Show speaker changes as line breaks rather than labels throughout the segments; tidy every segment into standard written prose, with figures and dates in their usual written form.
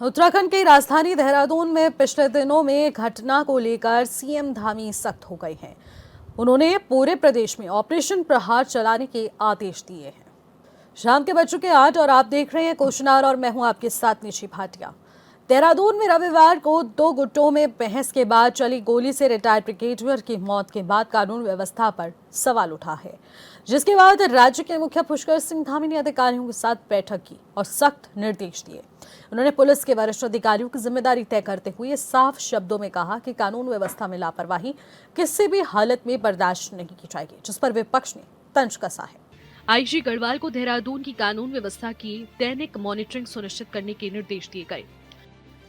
उत्तराखंड की राजधानी देहरादून में पिछले दिनों में घटना को लेकर सीएम धामी सख्त हो गए हैं। उन्होंने पूरे प्रदेश में ऑपरेशन प्रहार चलाने के आदेश दिए हैं। शाम के बज चुके 8 और आप देख रहे हैं कोशनार और मैं हूं आपके साथ निशी भाटिया। देहरादून में रविवार को दो गुटों में बहस के बाद चली गोली से रिटायर्ड ब्रिगेडियर की मौत के बाद कानून व्यवस्था पर सवाल उठा है, जिसके बाद राज्य के मुखिया पुष्कर सिंह धामी ने अधिकारियों के साथ बैठक की और सख्त निर्देश दिए। उन्होंने पुलिस के वरिष्ठ अधिकारियों की जिम्मेदारी तय करते हुए साफ शब्दों में कहा कि कानून व्यवस्था में लापरवाही किसी भी हालत में बर्दाश्त नहीं की जाएगी, जिस पर विपक्ष ने तंज कसा है।
आईजी गढ़वाल को देहरादून की कानून व्यवस्था की दैनिक मॉनिटरिंग सुनिश्चित करने के निर्देश दिए गए।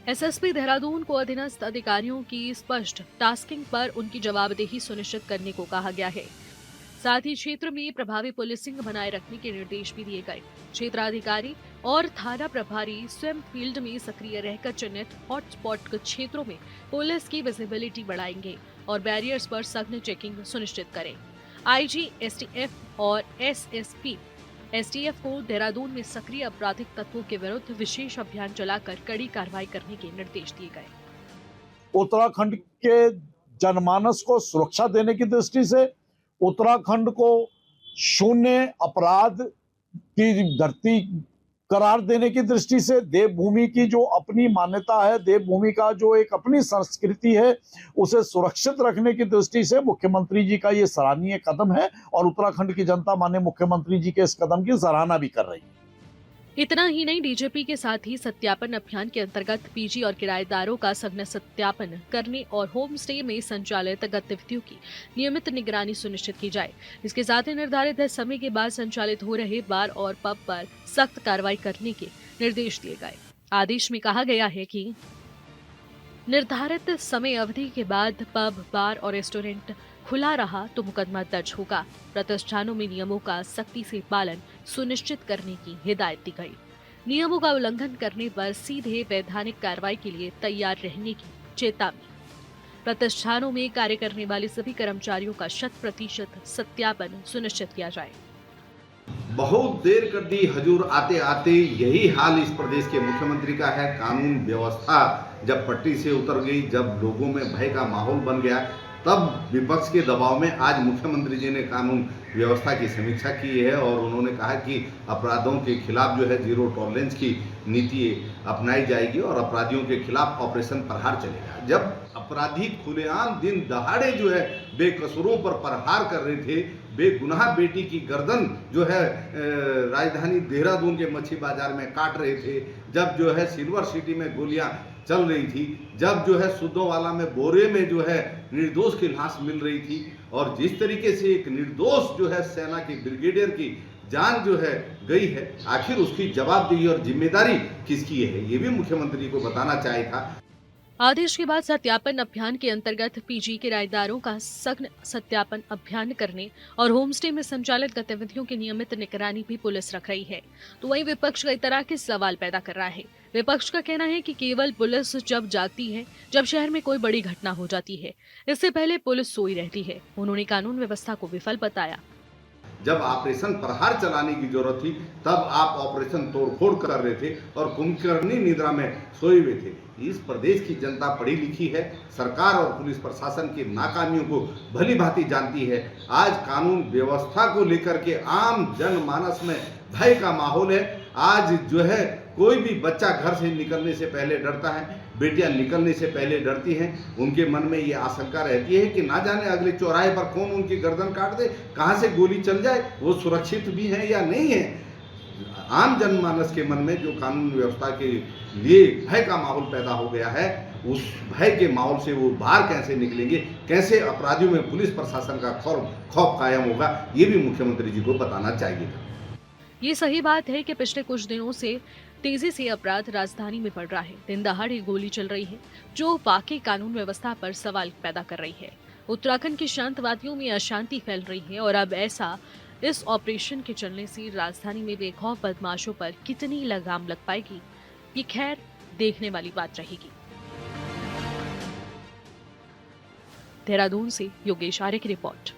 एसएसपी देहरादून को अधीनस्थ अधिकारियों की स्पष्ट टास्किंग पर उनकी जवाबदेही सुनिश्चित करने को कहा गया है। साथ ही क्षेत्र में प्रभावी पुलिसिंग बनाए रखने के निर्देश भी दिए गए। क्षेत्राधिकारी और थाना प्रभारी स्वयं फील्ड में सक्रिय रहकर चिन्हित हॉटस्पॉट क्षेत्रों में पुलिस की विजिबिलिटी बढ़ाएंगे और बैरियर्स पर सघन चेकिंग सुनिश्चित करें। आईजी, एसटीएफ और एसएसपी एसटीएफ को देहरादून में सक्रिय आपराधिक तत्वों के विरुद्ध विशेष अभियान चलाकर कड़ी कार्रवाई करने के निर्देश दिए गए।
उत्तराखंड के जनमानस को सुरक्षा देने की दृष्टि से, उत्तराखंड को शून्य अपराध की धरती करार देने की दृष्टि से, देवभूमि की जो अपनी मान्यता है, देवभूमि का जो एक अपनी संस्कृति है, उसे सुरक्षित रखने की दृष्टि से मुख्यमंत्री जी का ये सराहनीय कदम है और उत्तराखंड की जनता माननीय मुख्यमंत्री जी के इस कदम की सराहना भी कर रही है।
इतना ही नहीं, डीजीपी के साथ ही सत्यापन अभियान के अंतर्गत पीजी और किराएदारों का सघन सत्यापन करने और होम स्टे में संचालित गतिविधियों की नियमित निगरानी सुनिश्चित की जाए। इसके साथ ही निर्धारित समय के बाद संचालित हो रहे बार और पब पर सख्त कार्रवाई करने के निर्देश दिए गए। आदेश में कहा गया है कि निर्धारित समय अवधि के बाद पब, बार और रेस्टोरेंट खुला रहा तो मुकदमा दर्ज होगा। प्रतिष्ठानों में नियमों का सख्ती से पालन सुनिश्चित करने की हिदायत दी गई। नियमों का उल्लंघन करने पर सीधे वैधानिक कार्रवाई के लिए तैयार रहने की चेतावनी। प्रतिष्ठानों में कार्य करने वाले सभी कर्मचारियों का 100% सत्यापन सुनिश्चित किया जाए।
बहुत देर कर दी हजूर, आते आते यही हाल इस प्रदेश के मुख्यमंत्री का है। कानून व्यवस्था जब पट्टी से उतर गई, जब लोगों में भय का माहौल बन गया, तब विपक्ष के दबाव में आज मुख्यमंत्री जी ने कानून व्यवस्था की समीक्षा की है और उन्होंने कहा कि अपराधों के खिलाफ जो है जीरो टॉलरेंस की नीति अपनाई जाएगी और अपराधियों के खिलाफ ऑपरेशन प्रहार चलेगा। जब अपराधी खुलेआम दिन दहाड़े जो है बेकसूरों पर प्रहार कर रहे थे, बेगुनाह बेटी की गर्दन जो है राजधानी देहरादून के मच्छी बाजार में काट रहे थे, जब जो है सिल्वर सिटी में गोलियां चल रही थी, जब जो है सुद्धोवाला में बोरे में जो है निर्दोष की लाश मिल रही थी और जिस तरीके से एक निर्दोष जो है सेना की ब्रिगेडियर की जान जो है गई है, आखिर उसकी जवाबदेही और जिम्मेदारी किसकी है, ये भी मुख्यमंत्री को बताना चाहिए था।
आदेश के बाद सत्यापन अभियान के अंतर्गत पीजी किराएदारों का सघन सत्यापन अभियान करने और होमस्टे में संचालित गतिविधियों की नियमित निगरानी भी पुलिस रख रही है। तो वहीं विपक्ष कई तरह के सवाल पैदा कर रहा है। विपक्ष का कहना है कि केवल पुलिस जब जागती है, जब शहर में कोई बड़ी घटना हो जाती है, इससे पहले पुलिस सोई रहती है। उन्होंने कानून व्यवस्था को विफल बताया।
जब ऑपरेशन प्रहार चलाने की जरूरत थी, तब आप ऑपरेशन तोड़फोड़ कर रहे थे और कुंभकर्णी निद्रा में सोए हुए थे। इस प्रदेश की जनता पढ़ी लिखी है, सरकार और पुलिस प्रशासन की नाकामियों को भली भांति जानती है। आज कानून व्यवस्था को लेकर के आम जनमानस में भय का माहौल है। आज जो है कोई भी बच्चा घर से निकलने से पहले डरता है, बेटियां निकलने से पहले डरती हैं। उनके मन में ये आशंका रहती है कि ना जाने अगले चौराहे पर कौन उनकी गर्दन काट दे, कहां से गोली चल जाए, वो सुरक्षित भी है या नहीं है। आम जनमानस के मन में जो कानून व्यवस्था के लिए भय का माहौल पैदा हो गया है, उस भय के माहौल से वो बाहर कैसे निकलेंगे, कैसे अपराधियों में पुलिस प्रशासन का खौफ कायम होगा, ये भी मुख्यमंत्री जी को बताना चाहिए।
ये सही बात है कि पिछले कुछ दिनों से तेजी से अपराध राजधानी में बढ़ रहा है। दिन दहाड़े गोली चल रही है, जो वाकई कानून व्यवस्था पर सवाल पैदा कर रही है। उत्तराखंड के शांतवादियों में अशांति फैल रही है और अब ऐसा इस ऑपरेशन के चलने से राजधानी में बेखौफ बदमाशों पर कितनी लगाम लग पाएगी, ये खैर देखने वाली बात रहेगी। देहरादून से योगेश आर्य की रिपोर्ट।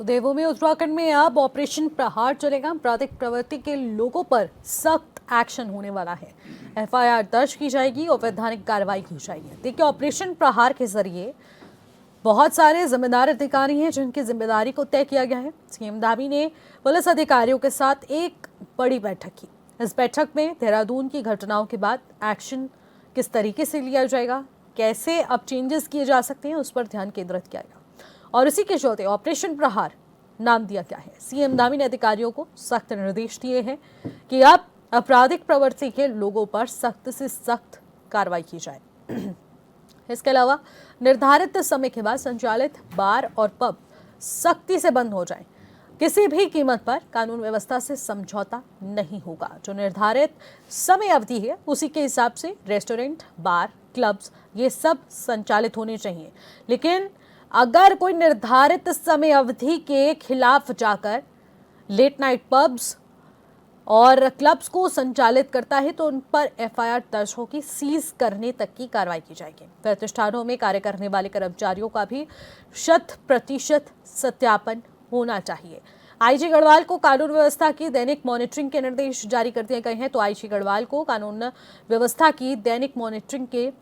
तो देवभूमि उत्तराखंड में अब ऑपरेशन प्रहार चलेगा। आपराधिक प्रवृत्ति के लोगों पर सख्त एक्शन होने वाला है। एफआईआर दर्ज की जाएगी और वैधानिक कार्रवाई की जाएगी। देखिए, ऑपरेशन प्रहार के जरिए बहुत सारे जिम्मेदार अधिकारी हैं जिनकी जिम्मेदारी को तय किया गया है। सीएम धामी ने पुलिस अधिकारियों के साथ एक बड़ी बैठक की। इस बैठक में देहरादून की घटनाओं के बाद एक्शन किस तरीके से लिया जाएगा, कैसे अब चेंजेस किए जा सकते हैं, उस पर ध्यान केंद्रित किया गया और इसी के चलते ऑपरेशन प्रहार नाम दिया गया है। सीएम धामी ने अधिकारियों को सख्त निर्देश दिए हैं कि अब आपराधिक प्रवृत्ति के लोगों पर सख्त से सख्त कार्रवाई की जाए। इसके अलावा निर्धारित समय के बाद संचालित बार और पब सख्ती से बंद हो जाएं। किसी भी कीमत पर कानून व्यवस्था से समझौता नहीं होगा। जो निर्धारित समय अवधि है उसी के हिसाब से रेस्टोरेंट, बार, क्लब्स ये सब संचालित होने चाहिए। लेकिन अगर कोई निर्धारित समय अवधि के खिलाफ जाकर लेट नाइट पब्स और क्लब्स को संचालित करता है तो उन पर एफआईआर दर्ज होगी, सीज करने तक की कार्रवाई की जाएगी। प्रतिष्ठानों में कार्य करने वाले कर्मचारियों का भी 100% सत्यापन होना चाहिए। आईजी गढ़वाल को कानून व्यवस्था की दैनिक मॉनिटरिंग के निर्देश जारी कर दिए गए हैं। तो आईजी गढ़वाल को कानून व्यवस्था की दैनिक मॉनिटरिंग के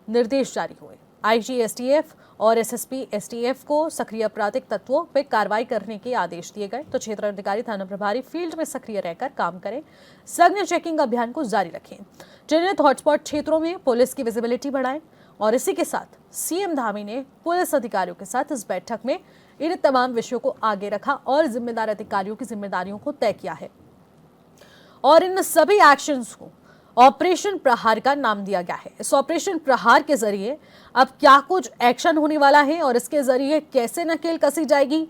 निर्देश जारी हुए। आईजी एसटीएफ और एसएसपी एसटीएफ को सक्रिय आपराधिक तत्वों पर कार्रवाई करने के आदेश दिए गए। तो क्षेत्र अधिकारी, थाना प्रभारी फील्ड में सक्रिय रहकर काम करें। सघन चेकिंग अभियान को जारी रखें। चिन्हित हॉटस्पॉट क्षेत्रों में पुलिस की विजिबिलिटी बढ़ाएं। और इसी के साथ सीएम धामी ने पुलिस अधिकारियों के साथ इस बैठक में इन तमाम विषयों को आगे रखा और जिम्मेदार अधिकारियों की जिम्मेदारियों को तय किया है और इन सभी एक्शंस को ऑपरेशन प्रहार का नाम दिया गया है। इस ऑपरेशन प्रहार के जरिए अब क्या कुछ एक्शन होने वाला है और इसके जरिए कैसे नकेल कसी जाएगी,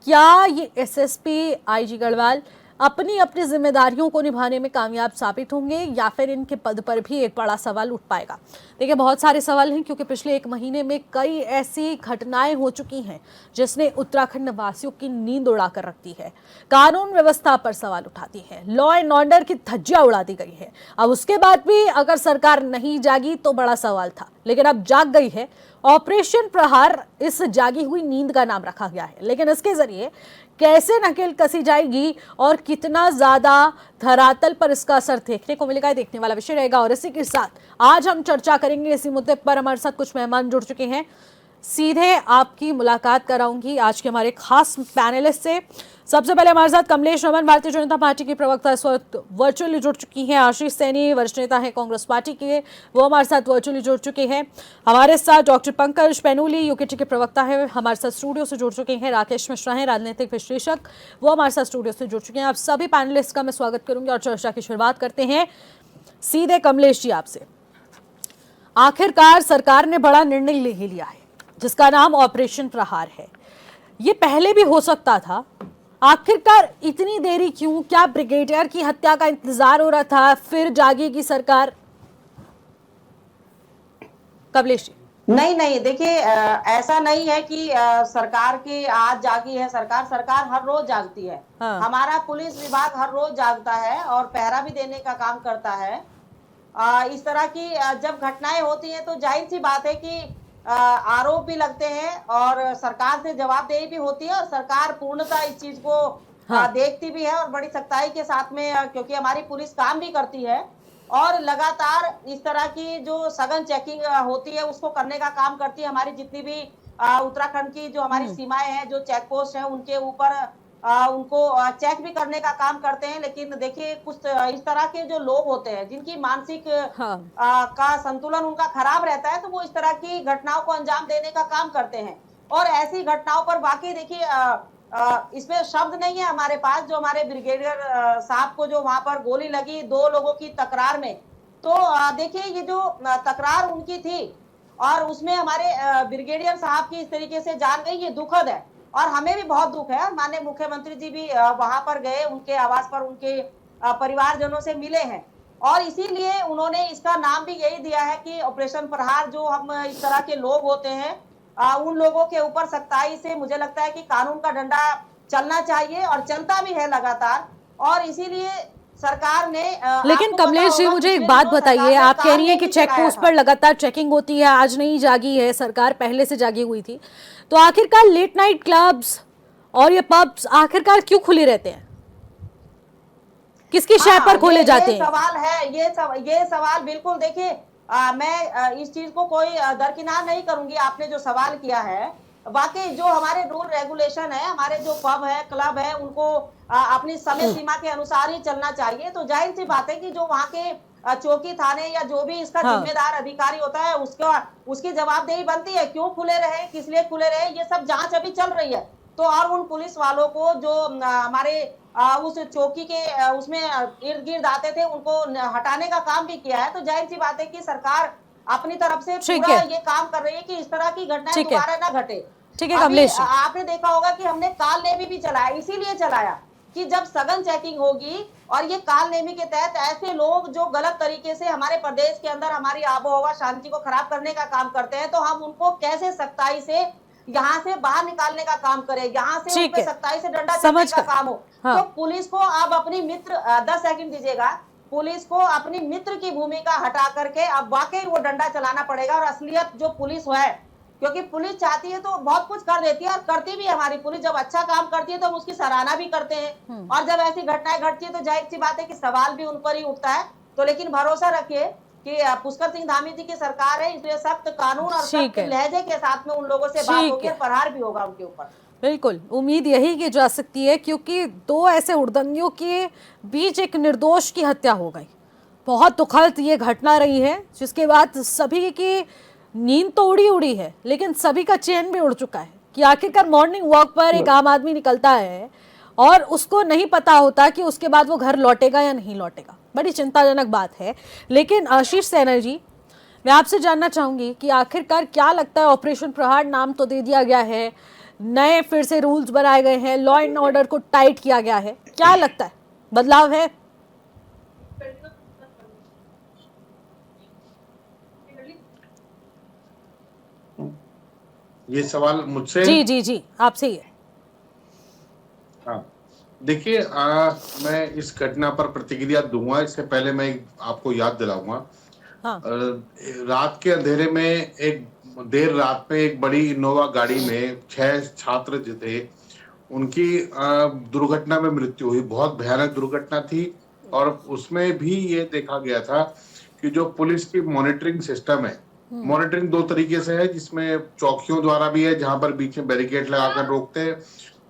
क्या ये एसएसपी आईजी गढ़वाल अपनी अपनी जिम्मेदारियों को निभाने में कामयाब साबित होंगे या फिर इनके पद पर भी एक बड़ा सवाल उठ पाएगा। देखिए, बहुत सारे सवाल हैं क्योंकि पिछले एक महीने में कई ऐसी घटनाएं हो चुकी हैं जिसने उत्तराखंड वासियों की नींद उड़ा कर रख दी है, कानून व्यवस्था पर सवाल उठाती है, लॉ एंड ऑर्डर की धज्जियां उड़ा दी गई है। अब उसके बाद भी अगर सरकार नहीं जागी तो बड़ा सवाल था, लेकिन अब जाग गई है। ऑपरेशन प्रहार इस जागी हुई नींद का नाम रखा गया है, लेकिन इसके जरिए कैसे नकेल कसी जाएगी और कितना ज्यादा धरातल पर इसका असर देखने को मिलेगा, देखने वाला विषय रहेगा। और इसी के साथ आज हम चर्चा करेंगे इसी मुद्दे पर। हमारे साथ कुछ मेहमान जुड़ चुके हैं, सीधे आपकी मुलाकात कराऊंगी आज के हमारे खास पैनलिस्ट से। सबसे पहले हमारे साथ कमलेश रमन, भारतीय जनता पार्टी की प्रवक्ता, इस वक्त वर्चुअली जुड़ चुकी हैं। आशीष सैनी, वरिष्ठ नेता है कांग्रेस पार्टी के, वो हमारे साथ वर्चुअली जुड़ चुके हैं। हमारे साथ डॉक्टर पंकज पैनूली, यूकेटी के प्रवक्ता है, हमारे साथ स्टूडियो से जुड़ चुके हैं। राकेश मिश्रा हैं, राजनीतिक विश्लेषक, वो हमारे साथ स्टूडियो से जुड़ चुके हैं। आप सभी पैनलिस्ट का मैं स्वागत करूंगी और चर्चा की शुरुआत करते हैं सीधे कमलेश जी आपसे। आखिरकार सरकार ने बड़ा निर्णय ले ही लिया है जिसका नाम ऑपरेशन प्रहार है। ये पहले भी हो सकता था, आखिरकार इतनी देरी क्यों? क्या ब्रिगेडियर की हत्या का इंतजार हो रहा था, फिर जागेगी सरकार? कमलेश जी।
नहीं, देखिए ऐसा नहीं है कि सरकार की आज जागी है सरकार हर रोज जागती है।
हाँ।
हमारा पुलिस विभाग हर रोज जागता है और पहरा भी देने का काम करता है। इस तरह की जब घटनाएं होती हैं तो जाहिर सी बात है कि आरोप भी लगते हैं और सरकार से जवाबदेही भी होती है और सरकार पूर्णतः इस चीज को देखती भी है और बड़ी सख्ताई के साथ में, क्योंकि हमारी पुलिस काम भी करती है और लगातार इस तरह की जो सघन चेकिंग होती है उसको करने का काम करती है। हमारी जितनी भी उत्तराखंड की जो हमारी सीमाएं हैं, जो चेक पोस्ट हैं, उनके ऊपर उनको चेक भी करने का काम करते हैं। लेकिन देखिए, कुछ इस तरह के जो लोग होते हैं जिनकी मानसिक का संतुलन उनका खराब रहता है, तो वो इस तरह की घटनाओं को अंजाम देने का काम करते हैं। और ऐसी घटनाओं पर वाकई देखिए, इसमें शब्द नहीं है हमारे पास। जो हमारे ब्रिगेडियर साहब को जो वहां पर गोली लगी 2 लोगों की तकरार में, तो देखिए ये जो तकरार उनकी थी और उसमें हमारे ब्रिगेडियर साहब की इस तरीके से जान गई, ये दुखद है और हमें भी बहुत दुख है। माननीय मुख्यमंत्री जी भी वहां पर गए, उनके आवास पर उनके परिवारजनों से मिले हैं और इसीलिए उन्होंने इसका नाम भी यही दिया है कि ऑपरेशन प्रहार। जो हम इस तरह के लोग होते हैं उन लोगों के ऊपर सख्ताई से, मुझे लगता है कि कानून का डंडा चलना चाहिए और चलता भी है लगातार। और इसीलिए सरकार ने
लेकिन कमलेश जी, मुझे एक बात बताइए, आप कह रही हैं कि चेक पोस्ट पर लगातार चेकिंग होती है, आज नहीं जागी है सरकार, पहले से जागी हुई थी, तो आखिरकार लेट नाइट क्लब्स और ये पब्स आखिरकार क्यों खुले रहते हैं? किसकी शय पर खोले जाते
ये
हैं?
सवाल है, ये सवाल बिल्कुल देखिए, मैं इस चीज को कोई दरकिनार नहीं करूंगी। आपने जो सवाल किया है, वाकई जो हमारे रूल रेगुलेशन है, हमारे जो पब है, क्लब है, उनको अपनी समय सीमा के अनुसार ही चलना चाहिए। तो जाहिर सी बात है कि जो वहाँ के चौकी थाने या जो भी इसका
हाँ।
जिम्मेदार अधिकारी होता है, उसकी जवाबदेही बनती है। क्यों खुले रहे, किस लिए खुले रहे, ये सब जांच अभी चल रही है। तो और उन पुलिस वालों को जो हमारे उस चौकी के उसमें इर्द गिर्द आते थे, उनको हटाने का काम भी किया है। तो जाहिर सी बात है कि सरकार अपनी तरफ से
ठीक
पूरा
है।
ये काम कर रही है कि इस तरह की घटनाएं
ठीक है।
दोबारा ना घटे।
ठीक है
अभी
कमलेश जी।
आपने देखा होगा कि हमने काल नेमी भी चलाया, इसीलिए चलाया कि जब सघन चेकिंग होगी और ये काल नेमी के तहत ऐसे लोग जो गलत तरीके से हमारे प्रदेश के अंदर हमारी आबो हवा शांति को खराब करने का काम करते हैं, तो हम उनको कैसे सख्ताई से यहाँ से बाहर निकालने का काम करें, यहाँ से उन
ठीक
पे
है।
सख्ताई से डंडा
समझ
चलने का
गए।
काम हो।
हाँ।
तो पुलिस को अब अपनी मित्र 10 सेकंड दीजिएगा, पुलिस को अपनी मित्र की भूमिका हटा करके अब वाकई वो डंडा चलाना पड़ेगा। और असलियत जो पुलिस है, क्योंकि पुलिस चाहती है तो बहुत कुछ कर देती है और करती भी है। हमारी पुलिस जब अच्छा काम करती है तो हम उसकी सराहना भी करते हैं, और जब ऐसी घटनाएं घटती है तो जाहिर सी बात है कि सवाल भी उन पर ही उठता है। तो लेकिन भरोसा रखिए कि पुष्कर सिंह धामी जी की सरकार है, इसलिए सख्त कानून और
ठीक
सख्त
है।
लहजे के साथ में उन लोगों से बात
ठीक
होगी
है।
और प्रहार भी होगा उनके ऊपर।
बिल्कुल उम्मीद यही की जा सकती है, क्योंकि दो ऐसे उड़दंगियों के बीच एक निर्दोष की हत्या हो गई। बहुत दुखद ये घटना रही है, जिसके बाद सभी की नींद तो उड़ी है, लेकिन सभी का चैन भी उड़ चुका है कि आखिरकार मॉर्निंग वॉक पर एक आम आदमी निकलता है और उसको नहीं पता होता कि उसके बाद वो घर लौटेगा या नहीं लौटेगा। बड़ी चिंताजनक बात है। लेकिन आशीष सेना जी, मैं आपसे जानना चाहूंगी कि आखिरकार क्या लगता है, ऑपरेशन प्रहार नाम तो दे दिया गया है, नए फिर से रूल्स बनाए गए हैं, लॉ एंड ऑर्डर को टाइट किया गया है, क्या लगता है बदलाव है?
ये सवाल मुझसे?
जी आपसे ही है।
हाँ, देखिए, मैं इस घटना पर प्रतिक्रिया दूंगा। इससे पहले मैं आपको याद दिलाऊंगा।
हाँ।
रात के अंधेरे में देर रात में एक बड़ी इनोवा गाड़ी में 6 छात्र जो थे, उनकी दुर्घटना में मृत्यु हुई। बहुत भयानक दुर्घटना थी। और उसमें भी ये देखा गया था कि जो पुलिस की मॉनिटरिंग सिस्टम है, मॉनिटरिंग 2 तरीके से है, जिसमें चौकियों द्वारा भी है, जहां पर बीच में बैरिकेड लगाकर रोकते हैं।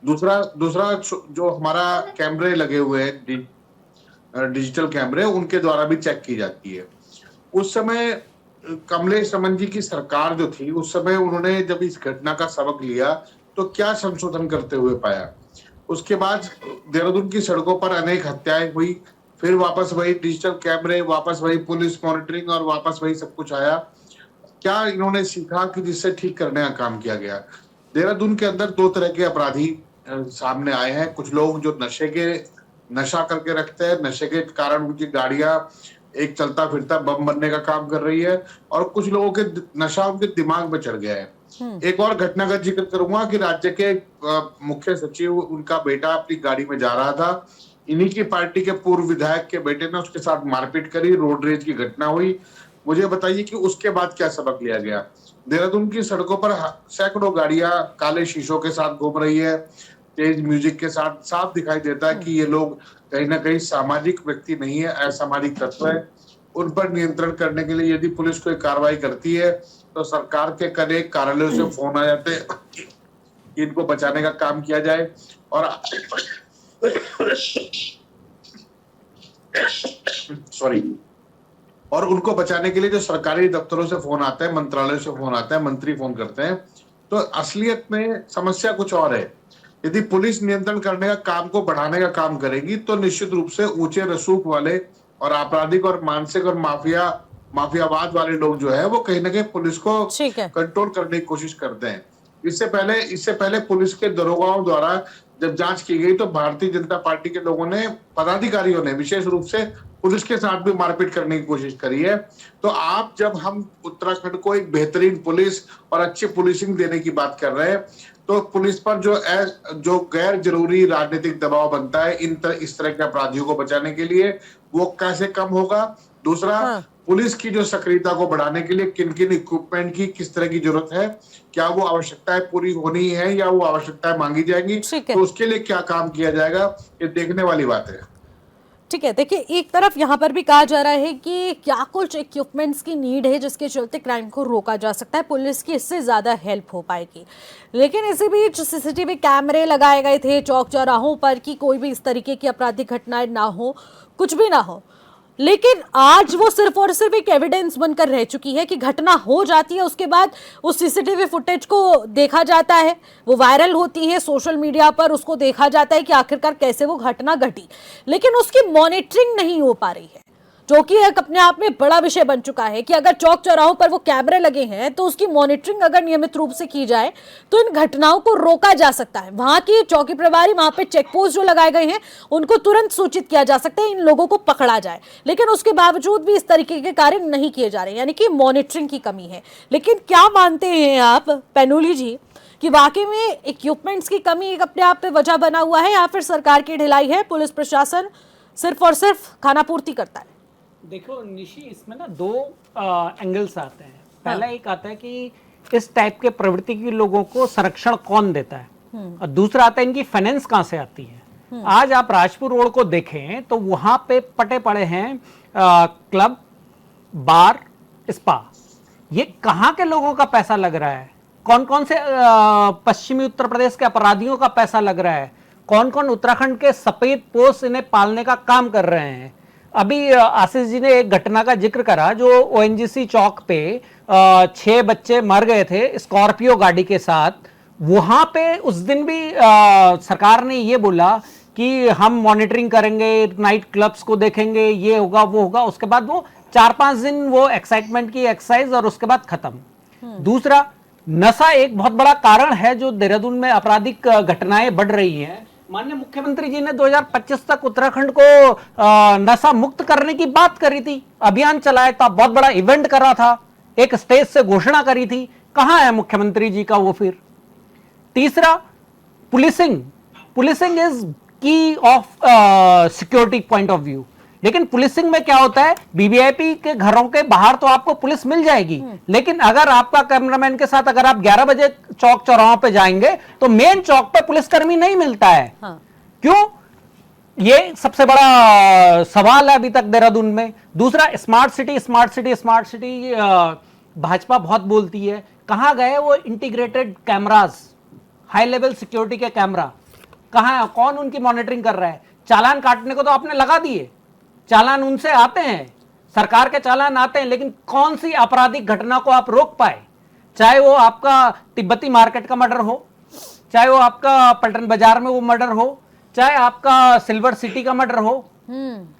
दूसरा जो हमारा कैमरे लगे हुए हैं, डिजिटल कैमरे, उनके द्वारा भी चेक की जाती है। उस समय कमलेश रमन जी की सरकार जो थी, उस समय उन्होंने जब इस घटना का सबक लिया तो क्या संशोधन करते हुए पाया। उसके बाद देहरादून की सड़कों पर अनेक हत्याएं हुई, फिर वापस वही डिजिटल कैमरे, वापस वही पुलिस मॉनिटरिंग और वापस वही सब कुछ आया। क्या इन्होंने सीखा कि जिससे ठीक करने का काम किया गया? देहरादून के अंदर 2 तरह के अपराधी सामने आए हैं। कुछ लोग जो नशा करके रखते हैं, नशे के कारण उनकी गाड़ियां एक चलता फिरता बम बनने का काम कर रही है, और कुछ लोगों के नशा उनके दिमाग में चढ़ गया है। एक और घटना का जिक्र करूंगा कि राज्य के मुख्य सचिव, उनका बेटा अपनी गाड़ी में जा रहा था, इन्हीं की पार्टी के पूर्व विधायक के बेटे ने उसके साथ मारपीट करी, रोड रेज की घटना हुई। मुझे बताइए कि उसके बाद क्या सबक लिया गया? देहरादून की सड़कों पर सैकड़ों गाड़ियां काले शीशों के साथ घूम रही है, तेज म्यूजिक के साथ। साफ दिखाई देता है कि ये लोग कहीं ना कहीं सामाजिक व्यक्ति नहीं है, असामाजिक तत्व है। उन पर नियंत्रण करने के लिए यदि पुलिस कोई कार्रवाई करती है तो सरकार के अनेक कार्यालयों से फोन आ जाते हैं कि इनको बचाने का काम किया जाए। और और उनको बचाने के लिए जो सरकारी दफ्तरों से फोन आते हैं, मंत्रालयों से फोन आता है, मंत्री फोन करते हैं। तो असलियत में समस्या कुछ और है। यदि पुलिस नियंत्रण करने का काम को बढ़ाने का काम करेगी तो निश्चित रूप से ऊंचे रसूख वाले और आपराधिक और मानसिक और माफियावाद वाले लोग जो है, वो कहीं ना कहीं पुलिस को कंट्रोल करने की कोशिश करते हैं। इससे पहले पुलिस के दरोगाओं द्वारा जब जांच की गई तो भारतीय जनता पार्टी के लोगों ने, पदाधिकारियों ने विशेष रूप से पुलिस के साथ भी मारपीट करने की कोशिश करी है। तो जब हम उत्तराखंड को एक बेहतरीन पुलिस और अच्छी पुलिसिंग देने की बात कर रहे हैं, तो पुलिस पर जो गैर जरूरी राजनीतिक दबाव बनता है इस तरह के अपराधियों को बचाने के लिए, वो कैसे कम होगा। दूसरा,
हाँ।
पुलिस की जो सक्रियता को बढ़ाने के लिए किन किन इक्विपमेंट की किस तरह की जरूरत है, क्या वो आवश्यकताएं पूरी होनी है या वो आवश्यकताएं मांगी जाएंगी,
ठीक है।
तो उसके लिए क्या काम किया जाएगा, ये देखने वाली बात है।
ठीक है, देखिए एक तरफ यहाँ पर भी कहा जा रहा है कि क्या कुछ इक्विपमेंट्स की नीड है जिसके चलते क्राइम को रोका जा सकता है, पुलिस की इससे ज़्यादा हेल्प हो पाएगी। लेकिन इसी बीच सीसीटीवी कैमरे लगाए गए थे चौक चौराहों पर कि कोई भी इस तरीके की आपराधिक घटनाएं ना हो, कुछ भी ना हो। लेकिन आज वो सिर्फ और सिर्फ एक एविडेंस बनकर रह चुकी है कि घटना हो जाती है, उसके बाद उस सीसीटीवी फुटेज को देखा जाता है, वो वायरल होती है सोशल मीडिया पर, उसको देखा जाता है कि आखिरकार कैसे वो घटना घटी, लेकिन उसकी मॉनिटरिंग नहीं हो पा रही है, जो कि एक अपने आप में बड़ा विषय बन चुका है कि अगर चौक चौराहों पर वो कैमरे लगे हैं तो उसकी मॉनिटरिंग अगर नियमित रूप से की जाए तो इन घटनाओं को रोका जा सकता है। वहां की चौकी प्रभारी, वहां पे चेक पोस्ट जो लगाए गए हैं उनको तुरंत सूचित किया जा सकता है, इन लोगों को पकड़ा जाए। लेकिन उसके बावजूद भी इस तरीके के कार्य नहीं किए जा रहे, यानी कि मॉनिटरिंग की कमी है। लेकिन क्या मानते हैं आप पैनोली जी कि वाकई में इक्विपमेंट्स की कमी एक अपने आप में वजह बना हुआ है या फिर सरकार की ढिलाई है, पुलिस प्रशासन सिर्फ और सिर्फ खानापूर्ति करता है?
देखो निशी, इसमें ना दो एंगल्स आते हैं। पहला एक आता है कि इस टाइप के प्रवृत्ति के लोगों को संरक्षण कौन देता है, और दूसरा आता है इनकी फाइनेंस कहां से आती है। आज आप राजपुर रोड को देखें तो वहां पे पटे पड़े हैं क्लब, बार, स्पा। ये कहां के लोगों का पैसा लग रहा है? कौन कौन से पश्चिमी उत्तर प्रदेश के अपराधियों का पैसा लग रहा है? कौन कौन उत्तराखंड के सफेद पोस्ट इन्हें पालने का काम कर रहे हैं? अभी आशीष जी ने एक घटना का जिक्र करा जो ओएनजीसी चौक पे 6 बच्चे मर गए थे स्कॉर्पियो गाड़ी के साथ। वहां पे उस दिन भी सरकार ने ये बोला कि हम मॉनिटरिंग करेंगे, नाइट क्लब्स को देखेंगे, ये होगा वो होगा। उसके बाद वो 4-5 दिन वो एक्साइटमेंट की एक्सरसाइज और उसके बाद खत्म। दूसरा, नशा एक बहुत बड़ा कारण है जो देहरादून में आपराधिक घटनाएं बढ़ रही हैं। माननीय मुख्यमंत्री जी ने 2025 तक उत्तराखंड को नशा मुक्त करने की बात करी थी, अभियान चलाया था, बहुत बड़ा इवेंट करा था, एक स्टेज से घोषणा करी थी। कहां है मुख्यमंत्री जी का वो फिर? तीसरा, पुलिसिंग इज की of security point of view. लेकिन पुलिसिंग में क्या होता है, वीवीआईपी के घरों के बाहर तो आपको पुलिस मिल जाएगी, लेकिन अगर आपका कैमरामैन के साथ अगर आप 11 बजे चौक चौराहों पे जाएंगे तो मेन चौक पे पुलिसकर्मी नहीं मिलता है।
हाँ।
क्यों? ये सबसे बड़ा सवाल है अभी तक देहरादून में। दूसरा, स्मार्ट सिटी भाजपा बहुत बोलती है, कहां गए वो integrated cameras, high level security के कैमरा कहां है? कौन उनकी मॉनिटरिंग कर रहा है? चालान काटने को तो आपने लगा दिए, चालान उनसे आते हैं, सरकार के चालान आते हैं, लेकिन कौन सी आपराधिक घटना को आप रोक पाए? चाहे वो आपका तिब्बती मार्केट का मर्डर हो, चाहे वो आपका पलटन बाजार में वो मर्डर हो, चाहे आपका सिल्वर सिटी का मर्डर हो,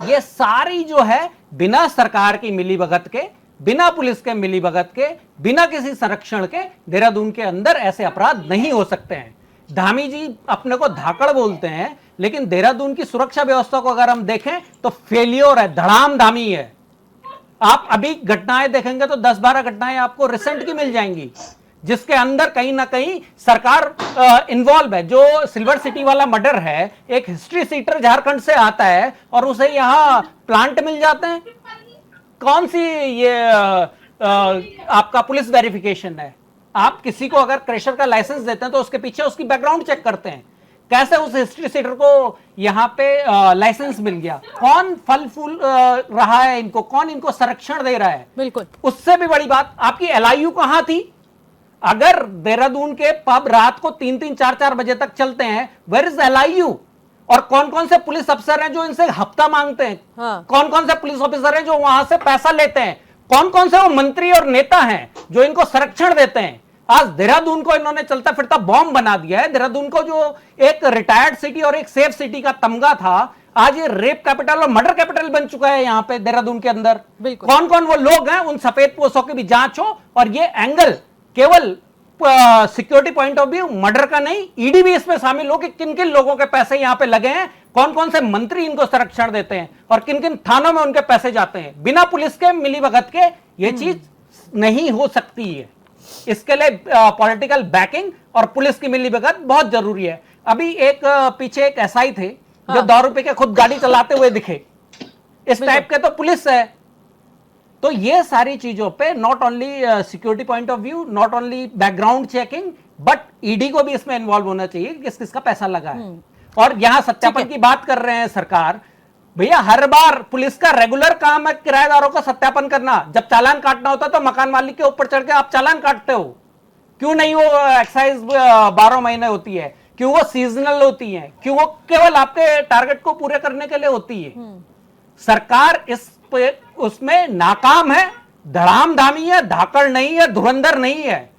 ये सारी जो है बिना सरकार की मिलीभगत के, बिना पुलिस के मिलीभगत के, बिना किसी संरक्षण के देहरादून के अंदर ऐसे अपराध नहीं हो सकते हैं। धामी जी अपने को धाकड़ बोलते हैं, लेकिन देहरादून की सुरक्षा व्यवस्था को अगर हम देखें तो फेलियर है, धड़ाम धामी है। आप अभी घटनाएं देखेंगे तो 10-12 घटनाएं आपको रिसेंट की मिल जाएंगी जिसके अंदर कहीं ना कहीं सरकार इन्वॉल्व है। जो सिल्वर सिटी वाला मर्डर है, एक हिस्ट्री सीटर झारखंड से आता है और उसे यहां प्लांट मिल जाते हैं। कौन सी ये आपका पुलिस वेरिफिकेशन है? आप किसी को अगर क्रेशर का लाइसेंस देते हैं तो उसके पीछे उसकी बैकग्राउंड चेक करते हैं। कैसे उस हिस्ट्री सीटर को यहाँ पे लाइसेंस मिल गया? कौन फल फूल रहा है इनको? कौन इनको संरक्षण दे रहा है?
बिल्कुल।
उससे भी बड़ी बात, आपकी एलआईयू कहां थी? अगर देहरादून के पब रात को 3-3, 4-4 बजे तक चलते हैं, वेयर इज एलआईयू? और कौन कौन से पुलिस अफसर हैं जो इनसे हफ्ता मांगते हैं?
हाँ।
कौन कौन से पुलिस ऑफिसर हैं जो वहां से पैसा लेते हैं? कौन कौन से वो मंत्री और नेता हैं जो इनको संरक्षण देते हैं? आज देहरादून को इन्होंने चलता फिरता बॉम्ब बना दिया है। देहरादून को जो एक रिटायर्ड सिटी और एक सेफ सिटी का तमगा था, आज ये रेप कैपिटल और मर्डर कैपिटल बन चुका है यहाँ पे देहरादून के अंदर। कौन कौन वो लोग हैं, उन सफेद पोस्टों की भी जांच हो। और ये एंगल केवल security point of view murder का नहीं, ईडी भी इसमें शामिल हो कि किन किन लोगों के पैसे यहाँ पे लगे हैं, कौन कौन से मंत्री इनको संरक्षण देते हैं और किन किन थानों में उनके पैसे जाते हैं। बिना पुलिस के मिलीभगत के ये चीज नहीं हो सकती है। इसके लिए पॉलिटिकल बैकिंग और पुलिस की मिलीभगत बहुत जरूरी है। अभी एक पीछे एक एसआई थे जो 2 रुपए के खुद गाड़ी चलाते हुए दिखे, इस टाइप के तो पुलिस है। तो ये सारी चीजों पे not only security point of view, not only background checking, but ED को भी इसमें इन्वॉल्व होना चाहिए कि किस किसका पैसा लगा है। और यहां सत्यापन की बात कर रहे हैं सरकार, भैया हर बार पुलिस का रेगुलर काम है किराएदारों का सत्यापन करना। जब चालान काटना होता तो मकान मालिक के ऊपर चढ़ के आप चालान काटते हो, क्यों नहीं वो एक्साइज 12 महीने होती है, क्यों वो सीजनल होती है, क्यों वो केवल आपके टारगेट को पूरे करने के लिए होती है। सरकार इस पे उसमें नाकाम है, धड़ाम धामी है, धाकड़ नहीं है, धुरंधर नहीं है।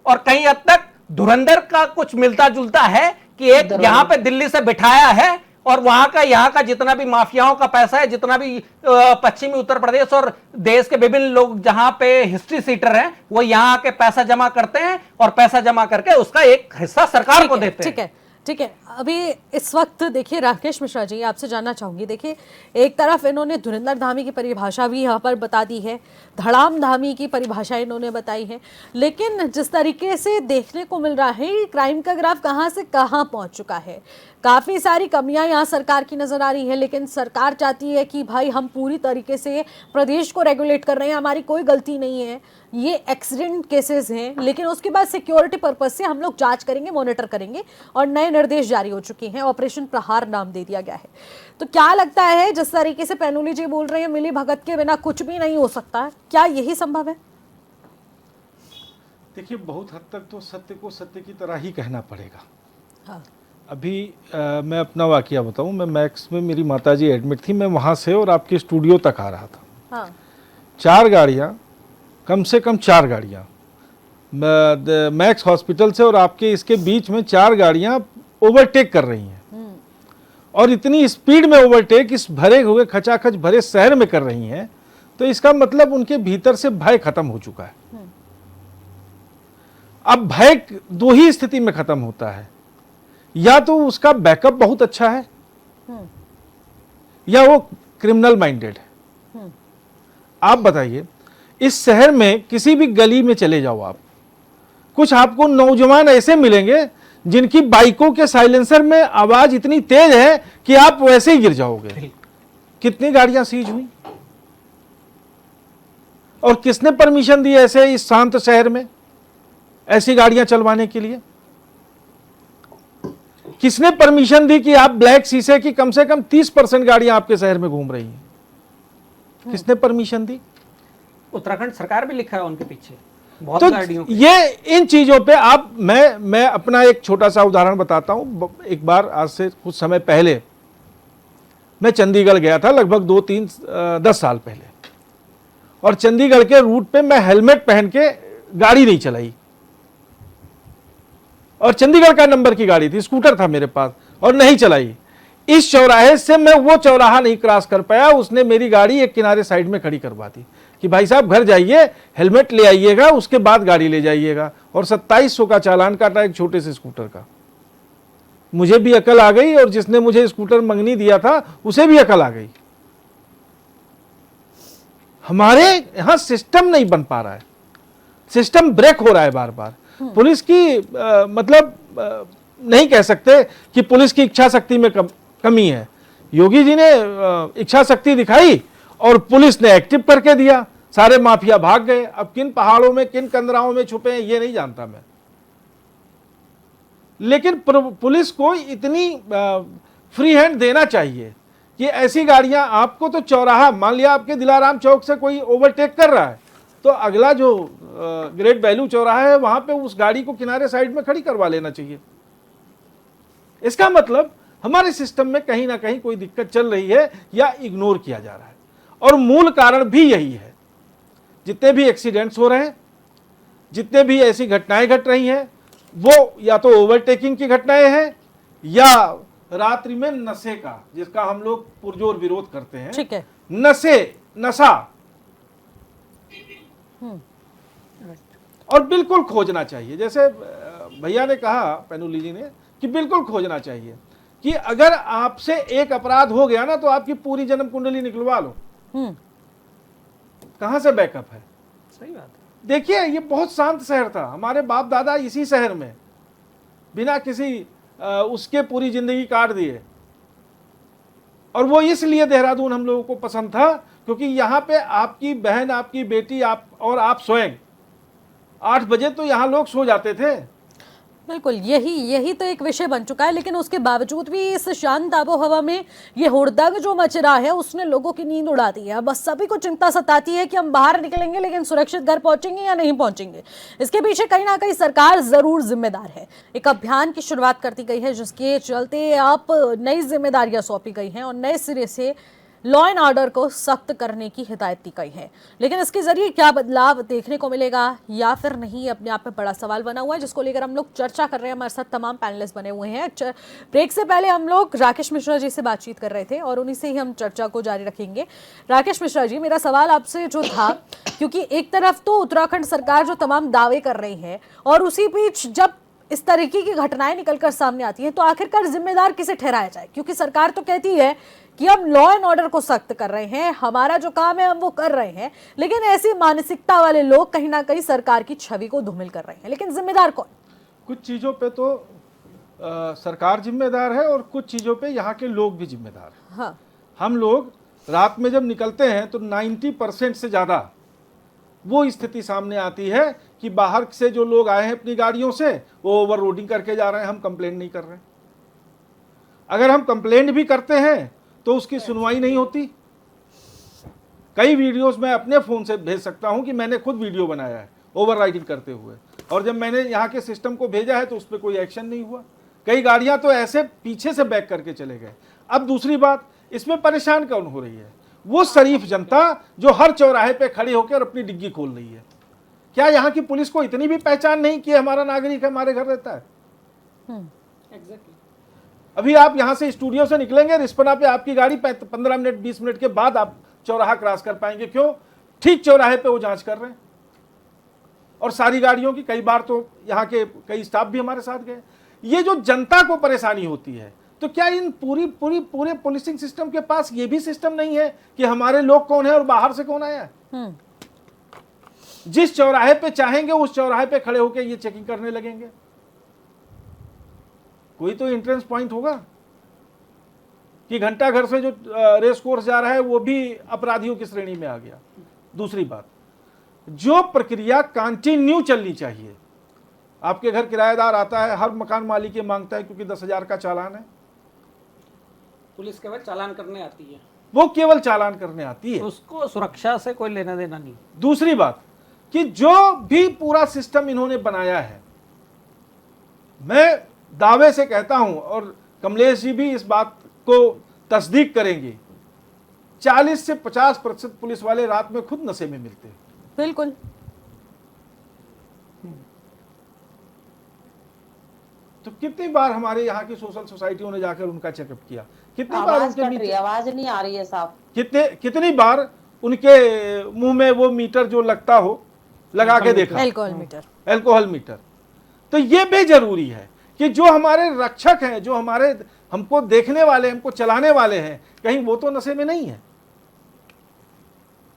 और कई हद तक धुरंधर का कुछ मिलता जुलता है कि एक यहां पे दिल्ली से बिठाया है और वहां का यहां का जितना भी माफियाओं का पैसा है, जितना भी पश्चिमी उत्तर प्रदेश और देश के विभिन्न लोग जहां पे हिस्ट्री सीटर हैं, वो यहां आके पैसा जमा करते हैं और पैसा जमा करके उसका एक हिस्सा सरकार को देते हैं।
ठीक है। अभी इस वक्त देखिए राकेश मिश्रा जी, आपसे जानना चाहूंगी, देखिए एक तरफ इन्होंने धुरंधर धामी की परिभाषा भी यहाँ पर बता दी है, धड़ाम धामी की परिभाषा इन्होंने बताई है, लेकिन जिस तरीके से देखने को मिल रहा है क्राइम का ग्राफ कहाँ से कहाँ पहुँच चुका है, काफ़ी सारी कमियां यहाँ सरकार की नज़र आ रही है। लेकिन सरकार चाहती है कि भाई हम पूरी तरीके से प्रदेश को रेगुलेट कर रहे हैं, हमारी कोई गलती नहीं है, ये एक्सीडेंट केसेस हैं, लेकिन उसके बाद सिक्योरिटी पर्पस से हम लोग जांच करेंगे, मॉनिटर करेंगे, और नए निर्देश जारी हो चुके हैं, ऑपरेशन प्रहार नाम दे दिया गया है। तो क्या लगता है जिस तरीके से पैनुली जी बोल रहे हैं मिली भगत के बिना कुछ भी नहीं हो सकता, क्या यही संभव है?
देखिए, बहुत हद तक तो सत्य को सत्य की तरह ही कहना पड़ेगा।
हाँ।
अभी मैं अपना वाकया बताऊं, मैं मैक्स में मेरी माताजी एडमिट थी, मैं वहाँ से और आपके स्टूडियो तक आ रहा था।
हाँ।
4 गाड़ियाँ, कम से कम 4 गाड़ियाँ मैक्स हॉस्पिटल से और आपके इसके बीच में 4 गाड़ियाँ ओवरटेक कर रही हैं, और इतनी स्पीड में ओवरटेक इस भरे हुए खचाखच भरे शहर में कर रही हैं, तो इसका मतलब उनके भीतर से भय खत्म हो चुका है। अब भय 2 ही स्थिति में खत्म होता है, या तो उसका बैकअप बहुत अच्छा है या वो क्रिमिनल माइंडेड है। आप बताइए, इस शहर में किसी भी गली में चले जाओ आप, कुछ आपको नौजवान ऐसे मिलेंगे जिनकी बाइकों के साइलेंसर में आवाज इतनी तेज है कि आप वैसे ही गिर जाओगे। कितनी गाड़ियां सीज हुई और किसने परमिशन दी ऐसे इस शांत शहर में ऐसी गाड़ियां चलवाने के लिए? किसने परमिशन दी कि आप ब्लैक शीशे की कम से कम 30% गाड़ियां आपके शहर में घूम रही हैं? किसने परमिशन दी?
उत्तराखंड सरकार भी लिखा है उनके पीछे बहुत
तो
गाड़ियों के।
ये इन चीजों पे आप मैं अपना एक छोटा सा उदाहरण बताता हूं। एक बार आज से कुछ समय पहले मैं चंडीगढ़ गया था, लगभग 10 साल पहले, और चंडीगढ़ के रूट पे मैं हेलमेट पहन के गाड़ी नहीं चलाई, और चंडीगढ़ का नंबर की गाड़ी थी, स्कूटर था मेरे पास, और नहीं चलाई। इस चौराहे से मैं वो चौराहा नहीं क्रॉस कर पाया, उसने मेरी गाड़ी एक किनारे साइड में खड़ी करवा दी कि भाई साहब घर जाइए, हेलमेट ले आइएगा, उसके बाद गाड़ी ले जाइएगा, और 2700 का चालान काटा एक छोटे से स्कूटर का। मुझे भी अकल आ गई और जिसने मुझे स्कूटर मंगनी दिया था उसे भी अकल आ गई। हमारे यहां सिस्टम नहीं बन पा रहा है, सिस्टम ब्रेक हो रहा है बार बार। पुलिस की नहीं कह सकते कि पुलिस की इच्छा शक्ति में कमी है। योगी जी ने इच्छा शक्ति दिखाई और पुलिस ने एक्टिव करके दिया, सारे माफिया भाग गए। अब किन पहाड़ों में किन कंदराओं में छुपे हैं ये नहीं जानता मैं, लेकिन पुलिस को इतनी फ्री हैंड देना चाहिए कि ऐसी गाड़ियां आपको तो चौराहा, मान लिया आपके दिलाराम चौक से कोई ओवरटेक कर रहा है तो अगला जो ग्रेट वैल्यू चौराहा है वहां पे उस गाड़ी को किनारे साइड में खड़ी करवा लेना चाहिए। इसका मतलब हमारे सिस्टम में कहीं ना कहीं कोई दिक्कत चल रही है या इग्नोर किया जा रहा है, और मूल कारण भी यही है। जितने भी एक्सीडेंट्स हो रहे हैं, जितने भी ऐसी घटनाएं घट रही हैं, वो या तो ओवरटेकिंग की घटनाएं हैं या रात्रि में नशे का, जिसका हम लोग पुरजोर विरोध करते हैं।
ठीक है।
नशा और बिल्कुल खोजना चाहिए, जैसे भैया ने कहा, पैनुली जी ने, कि बिल्कुल खोजना चाहिए कि अगर आपसे एक अपराध हो गया ना तो आपकी पूरी जन्म कुंडली निकलवा लो। कहां से बैकअप है?
सही बात है।
देखिए ये बहुत शांत शहर था, हमारे बाप दादा इसी शहर में बिना किसी उसके पूरी जिंदगी काट दिए। और वो इसलिए देहरादून हम लोगों को पसंद था क्योंकि यहाँ पे आपकी बहन, आपकी बेटी, आप और आप स्वयं 8 बजे तो यहाँ लोग सो जाते थे।
बिल्कुल, यही तो एक विषय बन चुका है। लेकिन उसके बावजूद भी इस शांत आबो हवा में ये हुड़दंग जो मच रहा है उसने लोगों की नींद उड़ा दी है। बस सभी को चिंता सताती है कि हम बाहर निकलेंगे लेकिन सुरक्षित घर पहुंचेंगे या नहीं पहुंचेंगे। इसके पीछे कहीं ना कहीं सरकार जरूर जिम्मेदार है। एक अभियान की शुरुआत करती गई है जिसके चलते अब नई जिम्मेदारियां सौंपी गई हैं और नए सिरे से लॉ एंड ऑर्डर को सख्त करने की हिदायत दी गई है। लेकिन इसके जरिए क्या बदलाव देखने को मिलेगा या फिर नहीं, अपने आप में बड़ा सवाल बना हुआ है, जिसको लेकर हम लोग चर्चा कर रहे हैं। हमारे साथ तमाम पैनलिस्ट बने हुए हैं। ब्रेक से पहले हम लोग राकेश मिश्रा जी से बातचीत कर रहे थे और उन्हीं से ही हम चर्चा को जारी रखेंगे। राकेश मिश्रा जी, मेरा सवाल आपसे जो था, क्योंकि एक तरफ तो उत्तराखंड सरकार जो तमाम दावे कर रही है और उसी बीच जब इस तरीके की घटनाएं निकलकर सामने आती हैं तो आखिरकार जिम्मेदार किसे ठहराया जाए? क्योंकि सरकार तो कहती है कि हम लॉ एंड ऑर्डर को सख्त कर रहे हैं, हमारा जो काम है हम वो कर रहे हैं, लेकिन ऐसी मानसिकता वाले लोग कहीं ना कहीं सरकार की छवि को धूमिल कर रहे हैं। लेकिन जिम्मेदार कौन? कुछ
चीज़ों पे तो सरकार जिम्मेदार है और कुछ चीज़ों पे यहाँ के लोग भी जिम्मेदार हैं।
हाँ।
हम लोग रात में जब निकलते हैं तो 90% से ज़्यादा वो स्थिति सामने आती है कि बाहर से जो लोग आए हैं अपनी गाड़ियों से वो ओवर रोडिंग करके जा रहे हैं, हम कंप्लेंट नहीं कर रहे हैं। अगर हम कंप्लेंट भी करते हैं तो उसकी सुनवाई नहीं होती। कई वीडियोस मैं अपने फ़ोन से भेज सकता हूं कि मैंने खुद वीडियो बनाया है ओवर राइडिंग करते हुए, और जब मैंने यहाँ के सिस्टम को भेजा है तो उस पर कोई एक्शन नहीं हुआ। कई गाड़ियाँ तो ऐसे पीछे से बैक करके चले गए। अब दूसरी बात, इसमें परेशान कौन हो रही है? वो शरीफ जनता जो हर चौराहे पे खड़ी होकर अपनी डिग्गी खोल रही है। क्या यहाँ की पुलिस को इतनी भी पहचान नहीं कि हमारा नागरिक है, हमारे घर रहता है?
एग्जैक्टली।
अभी आप यहाँ से स्टूडियो से निकलेंगे, रिस्पना पे आपकी गाड़ी 15 मिनट 20 मिनट के बाद आप चौराहा क्रॉस कर पाएंगे। क्यों? ठीक चौराहे पे वो जांच कर रहे हैं। और सारी गाड़ियों की, कई बार तो यहाँ के कई स्टाफ भी हमारे साथ गए। ये जो जनता को परेशानी होती है, तो क्या इन पूरे पुलिसिंग सिस्टम के पास ये भी सिस्टम नहीं है कि हमारे लोग कौन है और बाहर से कौन आया है? जिस चौराहे पे चाहेंगे उस चौराहे पे खड़े होकर ये चेकिंग करने लगेंगे। कोई तो एंट्रेंस पॉइंट होगा कि घंटा घर से जो रेस कोर्स जा रहा है वो भी अपराधियों की श्रेणी में आ गया। दूसरी बात, जो प्रक्रिया कंटिन्यू चलनी चाहिए। आपके घर किराएदार आता है, हर मकान मालिक ये मांगता है क्योंकि 10,000 का चालान है,
पुलिस केवल चालान करने आती है,
वो केवल चालान करने आती है,
उसको सुरक्षा से कोई लेना देना नहीं।
दूसरी बात कि जो भी पूरा सिस्टम इन्होंने बनाया है, मैं दावे से कहता हूं और कमलेश जी भी इस बात को तस्दीक करेंगे, 40 से 50% पुलिस वाले रात में खुद नशे में मिलते हैं।
बिल्कुल।
तो कितनी बार हमारे यहाँ की सोशल सोसाइटियों ने जाकर उनका चेकअप किया, कितनी बार उनके
आवाज नहीं आ रही है साहब,
कितनी बार उनके मुंह में वो मीटर जो लगता हो लगा के देखा, अल्कोहल मीटर। तो ये भी जरूरी है कि जो हमारे रक्षक हैं, जो हमारे हमको देखने वाले, हमको चलाने वाले हैं, कहीं वो तो नशे में नहीं है।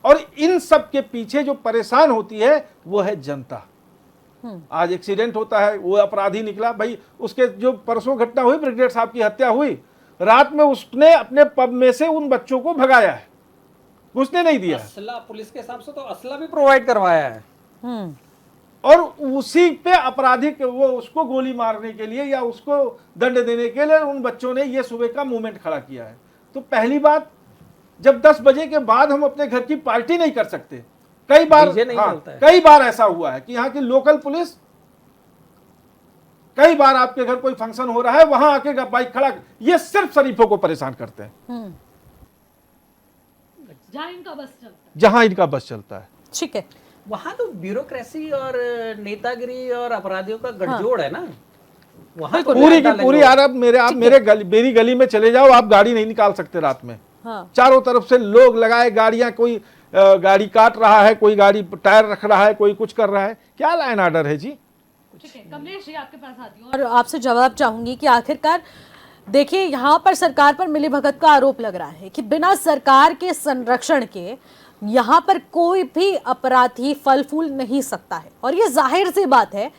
और इन सब के पीछे जो परेशान होती है वो है जनता। आज एक्सीडेंट होता है, वो अपराधी निकला, भाई उसके जो परसों घटना हुई, ब्रिगेडियर साहब की हत्या हुई, रात में उसने अपने पब में से उन बच्चों को भगाया है, उसने नहीं दिया।
असला पुलिस के हिसाब से तो असला भी प्रोवाइड करवाया है,
और उसी पे अपराधी वो उसको गोली मारने के लिए या उसको दंड देने के लिए उन बच्चों ने ये सुबह का मूवमेंट खड़ा किया है। तो पहली बात, जब 10 बजे के बाद हम अपने घर की पार्टी नहीं कर सकते। कई बार ऐसा हुआ है कि यहाँ की लोकल पुलिस, कई बार आपके घर कोई फंक्शन हो रहा है, वहां आके बाइक खड़ा, ये सिर्फ शरीफों को परेशान करते हैं, जहां इनका बस चलता है।
ठीक है,
वहां तो ब्यूरोक्रेसी और नेतागिरी और अपराधियों का गठजोड़ है ना, वहां
पूरी की पूरी। यार अब मेरी गली में चले जाओ, आप गाड़ी नहीं निकाल सकते रात में। चारों तरफ से लोग लगाए गाड़ियां, कोई गाड़ी काट रहा है, कोई गाड़ी टायर रख रहा है, कोई कुछ कर रहा है। क्या लाइन ऑर्डर है जी?
ठीक है, कमलेश जी आपके पास आती हूँ और आपसे जवाब चाहूंगी कि आखिरकार देखिए, यहाँ पर सरकार पर मिलीभगत का आरोप लग रहा है कि बिना सरकार के संरक्षण के यहाँ पर कोई भी अपराधी फल फूल नहीं सकता है, और ये जाहिर सी बात है,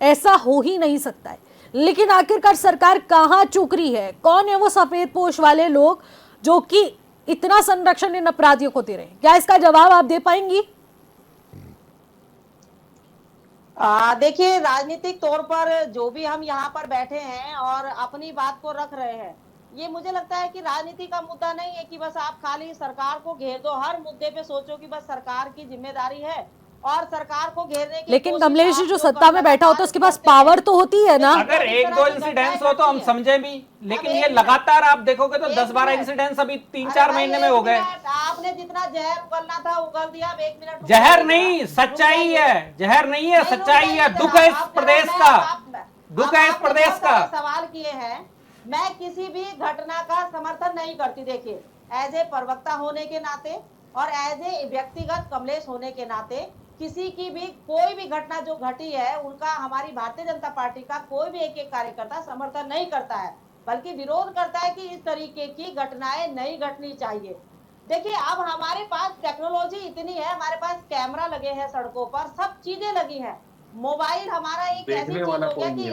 ऐसा हो ही नहीं सकता है। लेकिन आखिरकार सरकार कहाँ चूक रही है? कौन है वो सफेद पोश वाले लोग जो कि इतना संरक्षण इन अपराधियों को दे रहे हैं? क्या इसका जवाब आप दे पाएंगी?
देखिए, राजनीतिक तौर पर जो भी हम यहाँ पर बैठे हैं और अपनी बात को रख रहे हैं, ये मुझे लगता है कि राजनीति का मुद्दा नहीं है कि बस आप खाली सरकार को घेर दो। हर मुद्दे पे सोचो कि बस सरकार की जिम्मेदारी है और सरकार को घेरने की।
लेकिन कमलेश जी, जो सत्ता में बैठा होता है उसके पास पावर तो होती है ना।
अगर एक दो इंसिडेंट्स हो तो हम समझे भी, लेकिन ये लगातार आप देखोगे तो 10-12 इंसिडेंट्स अभी 3-4 महीने में हो गए।
आपने जितना जहर उगलना था उगल दिया। अब 1 मिनट।
जहर नहीं, सच्चाई है। जहर नहीं है, सच्चाई है। दुख है इस प्रदेश का, दुख है इस प्रदेश का।
सवाल किए हैं, मैं किसी भी घटना का समर्थन नहीं करती। देखिए, एज ए प्रवक्ता होने के नाते और एज ए व्यक्तिगत कमलेश होने के नाते किसी की भी कोई भी घटना जो घटी है उनका हमारी भारतीय जनता पार्टी का कोई भी एक कार्यकर्ता समर्थन नहीं करता है, बल्कि विरोध करता है कि इस तरीके की घटनाएं नहीं घटनी चाहिए। देखिए, अब हमारे पास टेक्नोलॉजी इतनी है, हमारे पास कैमरा लगे हैं, सड़कों पर सब चीजें लगी हैं। मोबाइल हमारा एक ऐसी चीज हो गया कि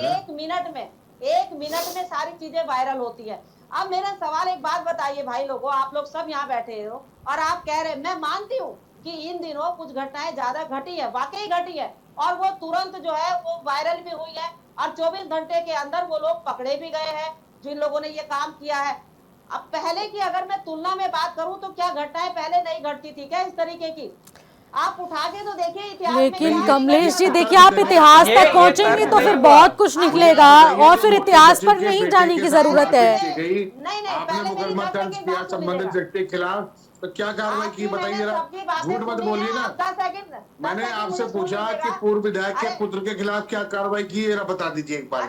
1 मिनट में सारी चीजें वायरल होती है। अब मेरा सवाल, एक बात बताइए भाई लोगों, आप लोग सब यहाँ बैठे हो और आप कह रहे, मैं मानती हूँ कि इन दिनों कुछ घटनाएं ज्यादा घटी है, वाकई घटी है, और वो तुरंत जो है वो वायरल भी हुई है और 24 घंटे के अंदर वो लोग पकड़े भी गए हैं जिन लोगों ने ये काम किया है। अब पहले की अगर मैं तुलना में बात करूं तो क्या घटनाएं पहले नहीं घटती थी क्या इस तरीके की? आप उठा के तो देखिए इतिहास।
लेकिन कमलेश जी, देखिए, आप इतिहास तक पहुंचेंगे तो फिर बहुत कुछ निकलेगा और फिर इतिहास पर नहीं जाने की जरूरत है।
नहीं, संबंधित व्यक्ति के खिलाफ तो क्या कार्रवाई की बताइए जरा, झूठ मत बोलिए ना। मैंने आपसे पूछा कि पूर्व विधायक के पुत्र के खिलाफ क्या कार्रवाई की, जरा बता दीजिए एक बार।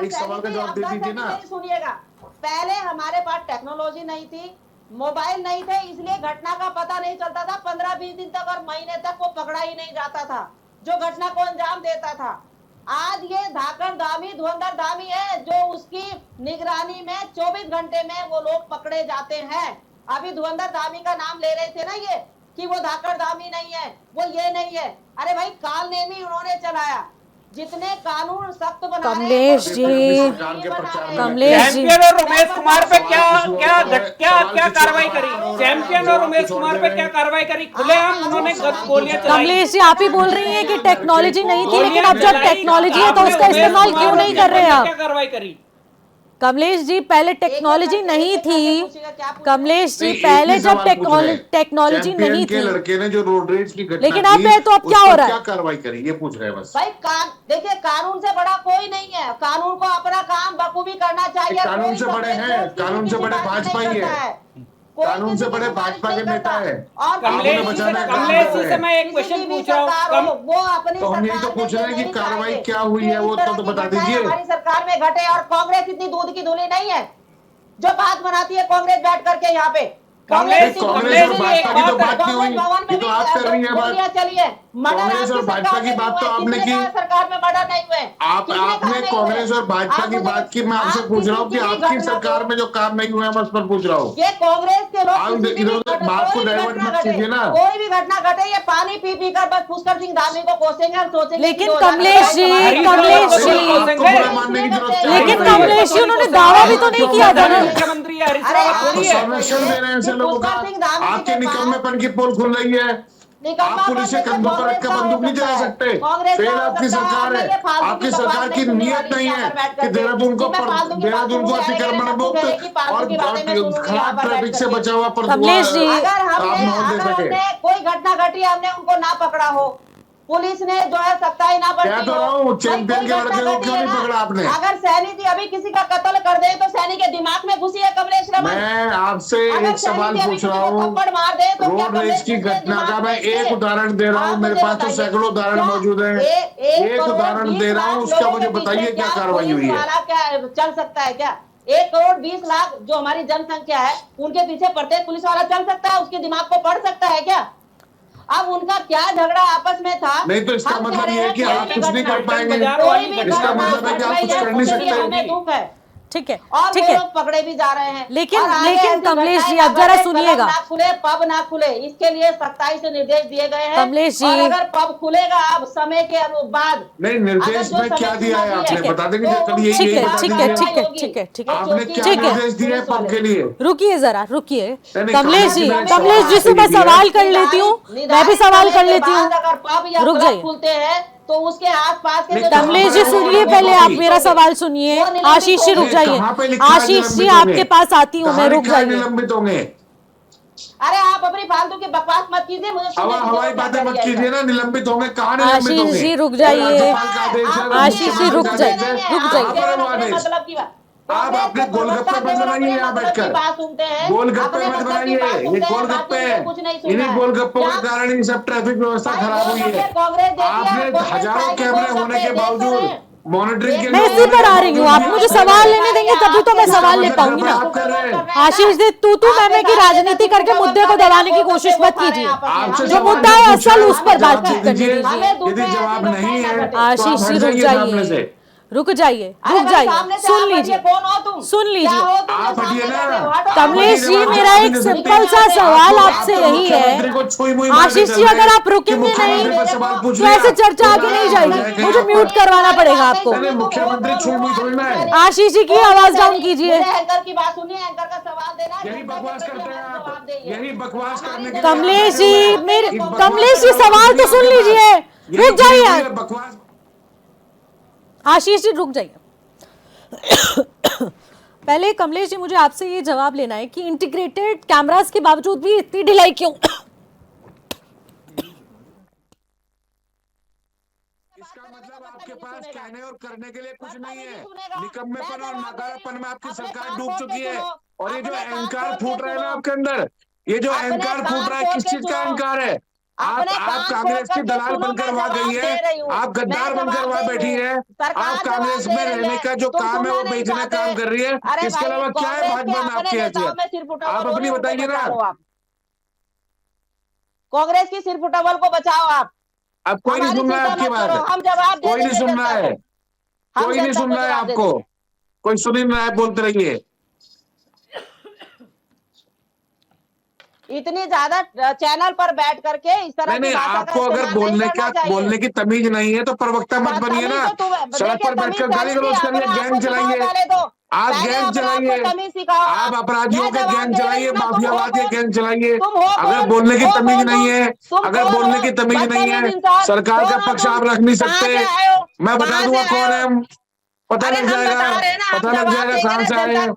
एक सवाल का जवाब दे दीजिए ना।
सुनिएगा, पहले हमारे पास टेक्नोलॉजी नहीं थी, मोबाइल नहीं थे, इसलिए घटना का पता नहीं चलता था। 15-20 दिन तक और महीने तक वो पकड़ा ही नहीं जाता था जो घटना को अंजाम देता था। आज ये धाकड़ दामी, धुरंधर दामी है जो उसकी निगरानी में 24 घंटे में वो लोग पकड़े जाते हैं। अभी धुरंधर दामी का नाम ले रहे थे ना ये, कि वो धाकड़ दामी नहीं है, वो ये नहीं है। अरे भाई, काल नेमी उन्होंने चलाया। जितने कानून सख्त बना
कमलेश जी, कमलेश जी,
चैंपियन और उमेश कुमार पे क्या कार्रवाई करी? चैंपियन और उमेश कुमार पे क्या कार्रवाई करी? खुलेआम उन्होंने गोलियां चलाई।
कमलेश जी, आप ही बोल रही हैं कि टेक्नोलॉजी नहीं थी, लेकिन अब जब टेक्नोलॉजी है तो उसका इस्तेमाल क्यों नहीं कर रहे हैं आप?
क्या कार्रवाई करी?
कमलेश जी, पहले टेक्नोलॉजी नहीं थी। कमलेश जी, पहले जब टेक्नोलॉजी नहीं थी,
लड़के ने जो रोड रेज की घटना,
लेकिन अब तो अब क्या हो रहा है?
क्या कार्रवाई करी ये पूछ रहे हैं बस
भाई। देखिए, कानून से बड़ा कोई नहीं है, कानून को अपना काम बखूबी करना चाहिए।
कानून से बड़े हैं, कानून से बड़े भाजपा ही है, कानून से बड़े भाजपा के नेता है।
कमलेश जी से मैं एक क्वेश्चन पूछ रहा हूँ,
वो अपनी
तो हम यही तो पूछ रहे हैं कि कार्रवाई क्या हुई है वो तो बता दीजिए।
हमारी सरकार में घटे, और कांग्रेस इतनी दूध की धुली नहीं है जो बात बनाती है कांग्रेस बैठ करके यहाँ पे।
कांग्रेस और भाजपा की तो बात नहीं हुई, ये तो आप कर रही है बात।
चलिए,
कांग्रेस और भाजपा की बात तो आपने की,
सरकार में मर्डर नहीं हुए।
आपने कांग्रेस और भाजपा की बात की, मैं आपसे पूछ रहा हूँ कि आपकी सरकार में जो काम नहीं हुआ है मैं उस पर पूछ रहा हूँ।
ये कांग्रेस के लोग
इधर बात को डाइवर्ट मत कीजिए ना।
कोई भी घटना घटे, ये पानी पी पी कर बस पुष्कर सिंह धामी को कोसेंगे और सोचेंगे।
लेकिन कमलेश जी, लेकिन कमलेश जी, उन्होंने दावा भी तो नहीं किया था ना।
मुख्यमंत्री हरीश रावत थोड़ी है।
संरक्षण दे रहे हैं ऐसे लोगों का, आपके निकम्मेपन की पोल खुल रही है। आप पुलिस के कंधों पर रखकर बंदूक नहीं चला सकते। फिर आपकी सरकार है, आपकी सरकार की नीयत नहीं है कि देहरादून को अतिक्रमण मुक्त और खराब ट्रैफिक से बचा हुआ पर
कमलेश जी,
आप माहौल दे सके।
कोई घटना घटी, हमने उनको ना पकड़ा हो, पुलिस ने जो है सख्ताई ना बरती हो।
क्या तो रहा हूँ, चैंपियन के लड़के को क्यों नहीं पकड़ा आपने?
अगर सैनी जी अभी किसी का कत्ल कर दे तो सैनी के दिमाग में घुसी है कमलेश रमन।
मैं आपसे एक सवाल पूछ रहा हूँ, रोड रेज की घटना का मैं एक उदाहरण दे रहा हूँ, मेरे पास तो सैकड़ों उदाहरण मौजूद हैं। एक उदाहरण दे रहा हूँ, उसका मुझे बताइए क्या कार्रवाई हुई है।
क्या चल सकता है क्या? 1,20,00,000 जो हमारी जनसंख्या है उनके पीछे प्रत्येक पुलिस वाला चल सकता है? उसके दिमाग को पढ़ सकता है क्या? अब उनका क्या झगड़ा आपस में था?
नहीं तो इसका मतलब ये है कि आप कुछ नहीं कर पाएंगे, इसका मतलब है कि आप कुछ कर नहीं सकते।
हमें दुख है।
ठीक है,
और
ठीक
वो
है।
लोग पकड़े भी जा रहे हैं।
लेकिन-
और आगे
लेकिन
ऐसी
कमलेश जी,
घटनाएं
अब जरा
ना बढ़े,
सुनिएगा।
क्लब ना खुले, पब ना खुले, इसके लिए सख्ताई से निर्देश दिए गए हैं।
कमलेश जी।
और अगर पब खुलेगा अब समय के बाद,
नहीं,
अगर
निर्देश
जो
में क्या
समय
दिया है
सीमा दी
आपने?
है,
बता देंगे
तो
कल, यही
ठीक
यही
है,
बता
ठीक है,
दीजिए।
ठीक है, ठीक है, ठीक है।
आपने
चौकी
क्या
ठीक है।
निर्देश दिए
पुलिस
पब
वाले।
के लिए?
रुकिए जरा, रुकिए।
नहीं,
कमलेश जी,
कमलेश
कमलेश जी से मैं
दीजिए।
सवाल कर लेती हूँ, मैं भी सवाल कर लेती हूँ।
अगर पब या
रुक
क्लब
जाइए।
खुलते हैं तो उसके आसपास के
नहीं,
जो
कहाँ
कमलेश
पर
जी
है वो
सुनिए,
निलंबित
पहले आप
होगी?
मेरा सवाल सुनिए।
वो निलंबित
आशीष जी रुक
होगी।
जाइए।
कहाँ पे लिखा है
आशीष जी
निलंबित
आपके
होंगे?
पास आती हूँ मैं,
कहाँ
रुक
लिखा है
जाइए।
निलंबित होंगे?
अरे आप अपनी फालतू की बकवास मत कीजिए, मुझे सुनने की
हवाई
जरूरत
बातें
नहीं
मत
है
कीजिए
इधर।
ना। निलंबित होंगे, कहाँ निलंबित
आशीष
होंगे?
जी रुक
ये
जाइए।
राज्यपाल का आदेश है,
आशीष जी रुक
मुख्यमंत्री का
जाइए,
आदेश है।
रुक
कहाँ
जाइए।
पर है वो आदेश?
मतलब की बात,
आप
कांग्रेस
अपने
के
गोलगप्पे
प्रवक्ता
मत
केवल
बनाइए
अपने
यहाँ
मतलब
बैठकर।
की बात सुनते हैं,
गोलगप्पे
अपने
मत
मतलब की
बनाइए,
बात
ये
सुनते हैं,
गोलगप्पे
बाकी
हैं।
उनको कुछ नहीं सुनना
इन्हीं
है।
गोलगप्पों के
क्या-
कारण ही सब ट्रैफिक व्यवस्था
भाई
खराब हुई
गोलगप्पे
है।
कांग्रेस देती है,
आपने
कांग्रेस
हजारों
खाएगी
कैमरे होने
गोलगप्पे,
के
देख तो
बावजूद,
रहे हैं।
मॉनिटरिंग के
मैं
लिए
इसी पर आ रही हूँ, आप मुझे सवाल लेने देंगे तभी तो मैं सवाल ले पाऊंगी ना। आशीष जी, तू मैं की राजनीति करके मुद्दे को दबाने की कोशिश मत कीजिए।
आपसे
जो
सवाल
मुद्दा है
पूछा
असल,
है,
उस पर
उसका जवाब
बातचीत
दे
करने
दीजिए।
दीजिए।
यदि जवाब नहीं है तो
आशीष
आप
जी
हट
रुक
जाइए सामने से।
जाइए, रुक जाइए,
अरे
रुक
भाई,
जाइए,
सामने से
सुन
आप
लीजिए,
हटिए, कौन हो तुम?
सुन
क्या
लीजिए।
हो तुम जो
आप हटिए
सामने
ना।
बैठे हो? हटो।
कमलेश जी,
जवाब
मेरा
नहीं
एक
दे सकते।
सिंपल सा सवाल
आपको-
आपसे
आपको
यही
मुख्यमंत्री को
है।
छुई मुई मारने
आशीष जी,
चल रहे
अगर
हैं
आप
कि
रुकेंगे
मुख्यमंत्री
नहीं
पर सवाल पूछ
तो
लिया,
ऐसे चर्चा आगे नहीं
हो
जाएगी,
जाएगा
मुझे
यहाँ
म्यूट
पर।
करवाना पड़ेगा आपको।
नहीं, मुख्यमंत्री छुई मुई थोड़ी ना है।
आशीष जी की आवाज डाउन कीजिए।
मुझे एंकर की बात सुनिए, एंकर का सवाल देना,
यही
जनता के
बकवास
प्रति
करते हैं
हमारा
आप।
जवाब देंगे।
यही बकवास करने के लिए
कमलेश
आप
जी,
बैठे हुए हैं।
मेरे
इस बकवास
कमलेश जी
का जवाब
सवाल तो
नहीं
सुन
आपके पास।
लीजिए,
यही
रुक जाइए
गिरी हुई
आप।
है बकवास।
आशीष जी रुक जाइए। पहले कमलेश जी, मुझे आपसे ये जवाब लेना है कि इंटीग्रेटेड कैमरास के बावजूद भी इतनी ढिलाई क्यों?
इसका मतलब आपके पास कहने और करने के लिए कुछ नहीं है। निकम्मेपन और नाकारापन में आपकी सरकार डूब चुकी है। और ये जो अहंकार फूट रहा है ना आपके अंदर, ये जो अहंकार फूट रहा है, किस चीज का अहंकार है? आप कांग्रेस की दलाल बनकर वहां गई है, आप गद्दार बनकर वहां बैठी है। आप कांग्रेस में रहने का जो काम है वो बेचने काम कर रही है। इसके अलावा क्या है भाजपा में आपकी हैसियत? आप अपनी बताइए ना।
कांग्रेस की सिर्फ उठावल को बचाओ आप।
अब कोई नहीं सुन रहा है आपकी बात।
हम जवाब दे
कोई नहीं
देंगे
सुन रहा
जनता
है,
को। हम
कोई नहीं
जनता
सुन
को
रहा है
जवाब दे
आपको।
देंगे।
कोई सुन ही नहीं रहा है, बोलते रहिए।
इतनी ज्यादा चैनल पर बैठ करके इस तरह
नहीं
की
नहीं,
भाषा का
आपको अगर
इस्तेमाल नहीं करना चाहिए।
बोलने की तमीज नहीं है तो प्रवक्ता मत बनिए ना। सड़क पर बैठकर गाली गलौज करिए, गैंग चलाइए। आप गैंग चलाइए, आप अपराधियों के गैंग चलाइए, माफियावाद के गैंग चलाइए। अगर बोलने की तमीज नहीं है, अगर बोलने की तमीज नहीं है, सरकार का पक्ष आप रख नहीं सकते। मैं बता दूंगा कौन है, पता लग जाएगा, पता लग जाएगा कहां से आए हैं।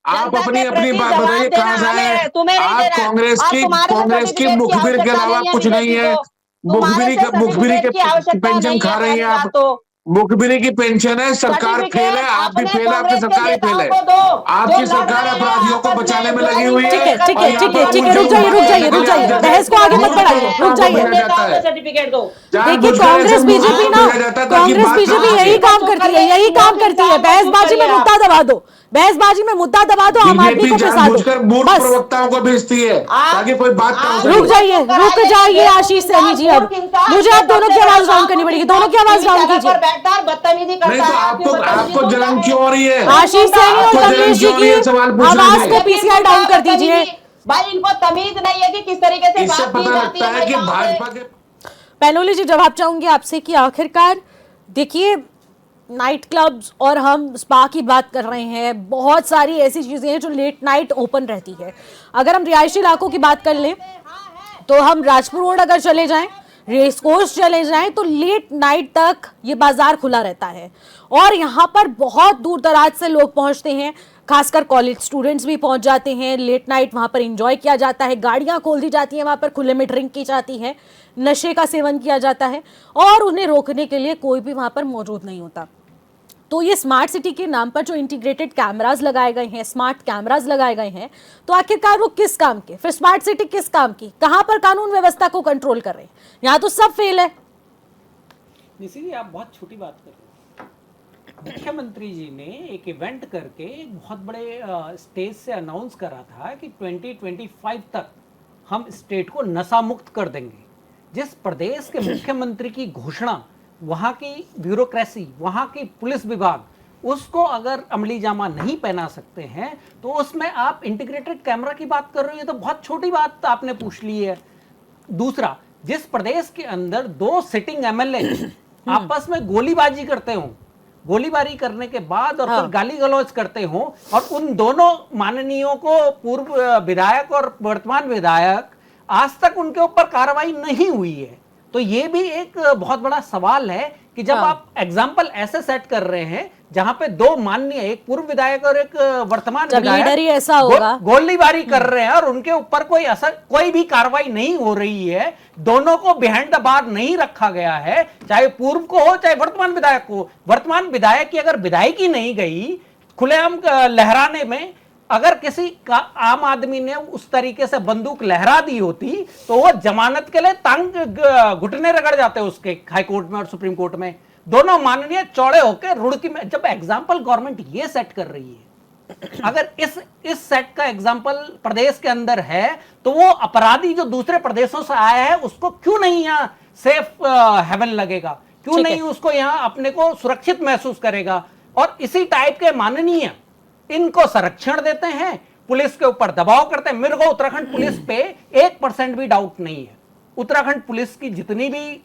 आप अपनी अपनी बात बताइए, कहां से आए हैं आप? कांग्रेस की मुखबिर के अलावा कुछ नहीं है। मुखबिरी के पेंशन खा रही हैं आप। मुखबिरी की पेंशन है, सरकार फेल है, आप भी फेल है, आपकी सरकार ही फेल है। आपकी सरकार अपराधियों को बचाने में लगी हुई है।
ठीक है, ठीक
और
है,
यहाँ
ठीक है,
पर
ठीक है,
मुझे
रुक जाइए, रुक जाइए, रुक जाइए,
जानबूझकर
बहस को आगे मत बढ़ाइए, रुक जाइए।
सर्टिफिकेट दो।
देखिए, कांग्रेस बीजेपी ना, कांग्रेस बीजेपी यही काम करती है, यही काम करती है। बहसबाजी में मुद्दा दबा दो, बहसबाजी में मुद्दा दबा दो, आम आदमी को फंसा
जानबूझकर
दो,
मूर्ख
बस।
प्रवक्ताओं को भेजती है ताकि कोई बात ना हो
रुक
सके।
जाइए आशीष सैनी जी। अब मुझे आप दोनों की आवाज डाउन करनी पड़ेगी, दोनों की आवाज डाउन कीजिए।
नहीं तो आपको जलन क्यों हो रही है?
आशीष सैनी और
आपको
कमलेश
जलन
जी
क्यों हो रही
की
है? सवाल पूछने
आवाज
से
को पीसीआर डाउन कर दीजिए।
भाई इनको तमीज नहीं है कि किस तरीके से
इससे
बात की
पता
जाती
लगता है कि
गाँव में।
भाजपा के
पैनोली जी, जवाब चाहूंगी आपसे कि आखिरकार देखिए, नाइट क्लब्स और हम स्पा की बात कर रहे हैं, बहुत सारी ऐसी चीजें हैं जो लेट नाइट ओपन रहती है। अगर हम रिहायशी इलाकों की बात कर लें तो हम राजपुर रोड अगर चले जाएं, रेस कोर्स चले जाएं, तो लेट नाइट तक ये बाजार खुला रहता है और यहाँ पर बहुत दूर दराज से लोग पहुंचते हैं, खासकर कॉलेज स्टूडेंट्स भी पहुंच जाते हैं। लेट नाइट वहाँ पर एंजॉय किया जाता है, गाड़ियाँ खोल दी जाती हैं, वहाँ पर खुले में ड्रिंक की जाती है, नशे का सेवन किया जाता है और उन्हें रोकने के लिए कोई भी वहाँ पर मौजूद नहीं होता। तो ये स्मार्ट सिटी के नाम पर जो इंटीग्रेटेड कैमरास लगाए गए हैं, स्मार्ट कैमरास लगाए गए हैं, तो आखिरकार वो किस काम के? फिर स्मार्ट सिटी किस काम की? कहां पर कानून व्यवस्था को कंट्रोल कर रहे हैं? यहाँ तो सब फेल है।
निशी जी, आप बहुत छोटी बात कर रहे हैं। मुख्यमंत्री जी ने एक इवेंट करके एक बहुत बड़े स्टेज से अनाउंस करा था कि 2025 तक हम स्टेट को नशा मुक्त कर देंगे। जिस प्रदेश के मुख्यमंत्री की घोषणा, वहाँ की ब्यूरोक्रेसी, वहाँ की पुलिस विभाग, उसको अगर अमली जामा नहीं पहना सकते हैं तो उसमें आप इंटीग्रेटेड कैमरा की बात कर रहे हो, ये तो बहुत छोटी बात आपने पूछ ली है। दूसरा, जिस प्रदेश के अंदर 2 सिटिंग एमएलए आपस में गोलीबाजी करते हो, गोलीबारी करने के बाद और फिर गाली गलौज करते हो, और उन दोनों माननीयों को, पूर्व विधायक और वर्तमान विधायक, आज तक उनके ऊपर कार्रवाई नहीं हुई है, तो ये भी एक बहुत बड़ा सवाल है कि जब आप एग्जाम्पल ऐसे सेट कर रहे हैं जहां पे 2 माननीय, एक पूर्व विधायक और एक वर्तमान
जब लीडर ही ऐसा होगा,
गोलीबारी कर रहे हैं और उनके ऊपर कोई भी कार्रवाई नहीं हो रही है, दोनों को बिहाइंड द बार नहीं रखा गया है, चाहे पूर्व को हो चाहे वर्तमान विधायक को। वर्तमान विधायक की अगर विधायकी नहीं गई खुलेआम लहराने में, अगर किसी का आम आदमी ने उस तरीके से बंदूक लहरा दी होती तो वो जमानत के लिए घुटने रगड़ जाते उसके, हाई कोर्ट में और सुप्रीम कोर्ट में। दोनों माननीय चौड़े होकर रुड़की में, जब एग्जाम्पल गवर्नमेंट ये सेट कर रही है, अगर इस सेट का एग्जाम्पल प्रदेश के अंदर है तो वो अपराधी जो दूसरे प्रदेशों से आया है उसको क्यों नहीं यहाँ सेफ हेवन लगेगा, क्यों नहीं उसको यहाँ अपने को सुरक्षित महसूस करेगा। और इसी टाइप के माननीय इनको संरक्षण देते हैं, पुलिस के ऊपर दबाव करते हैं। मेरे को उत्तराखंड पुलिस पे 1% भी डाउट नहीं है। उत्तराखंड पुलिस की जितनी भी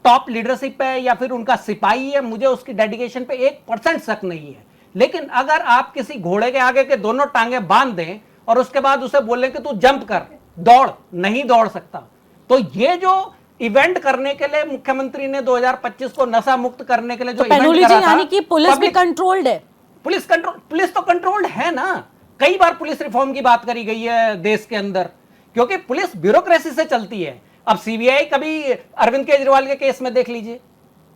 टॉप लीडरशिप है या फिर उनका सिपाही है, मुझे उसकी डेडिकेशन पे 1% शक नहीं है। लेकिन अगर आप किसी घोड़े के आगे के दोनों टांगे बांध दें और उसके बाद उसे बोलें कि तू जंप कर, दौड़, नहीं दौड़ सकता, तो ये जो इवेंट करने के लिए मुख्यमंत्री ने 2025 को नशा मुक्त करने के लिए जो इवेंट करा था,
यानी कि पुलिस भी कंट्रोल्ड है।
पुलिस तो कंट्रोल्ड है ना। कई बार पुलिस रिफॉर्म की बात करी गई है देश के अंदर, क्योंकि पुलिस ब्यूरोक्रेसी से चलती है। अब सीबीआई कभी अरविंद केजरीवाल के केस में देख लीजिए,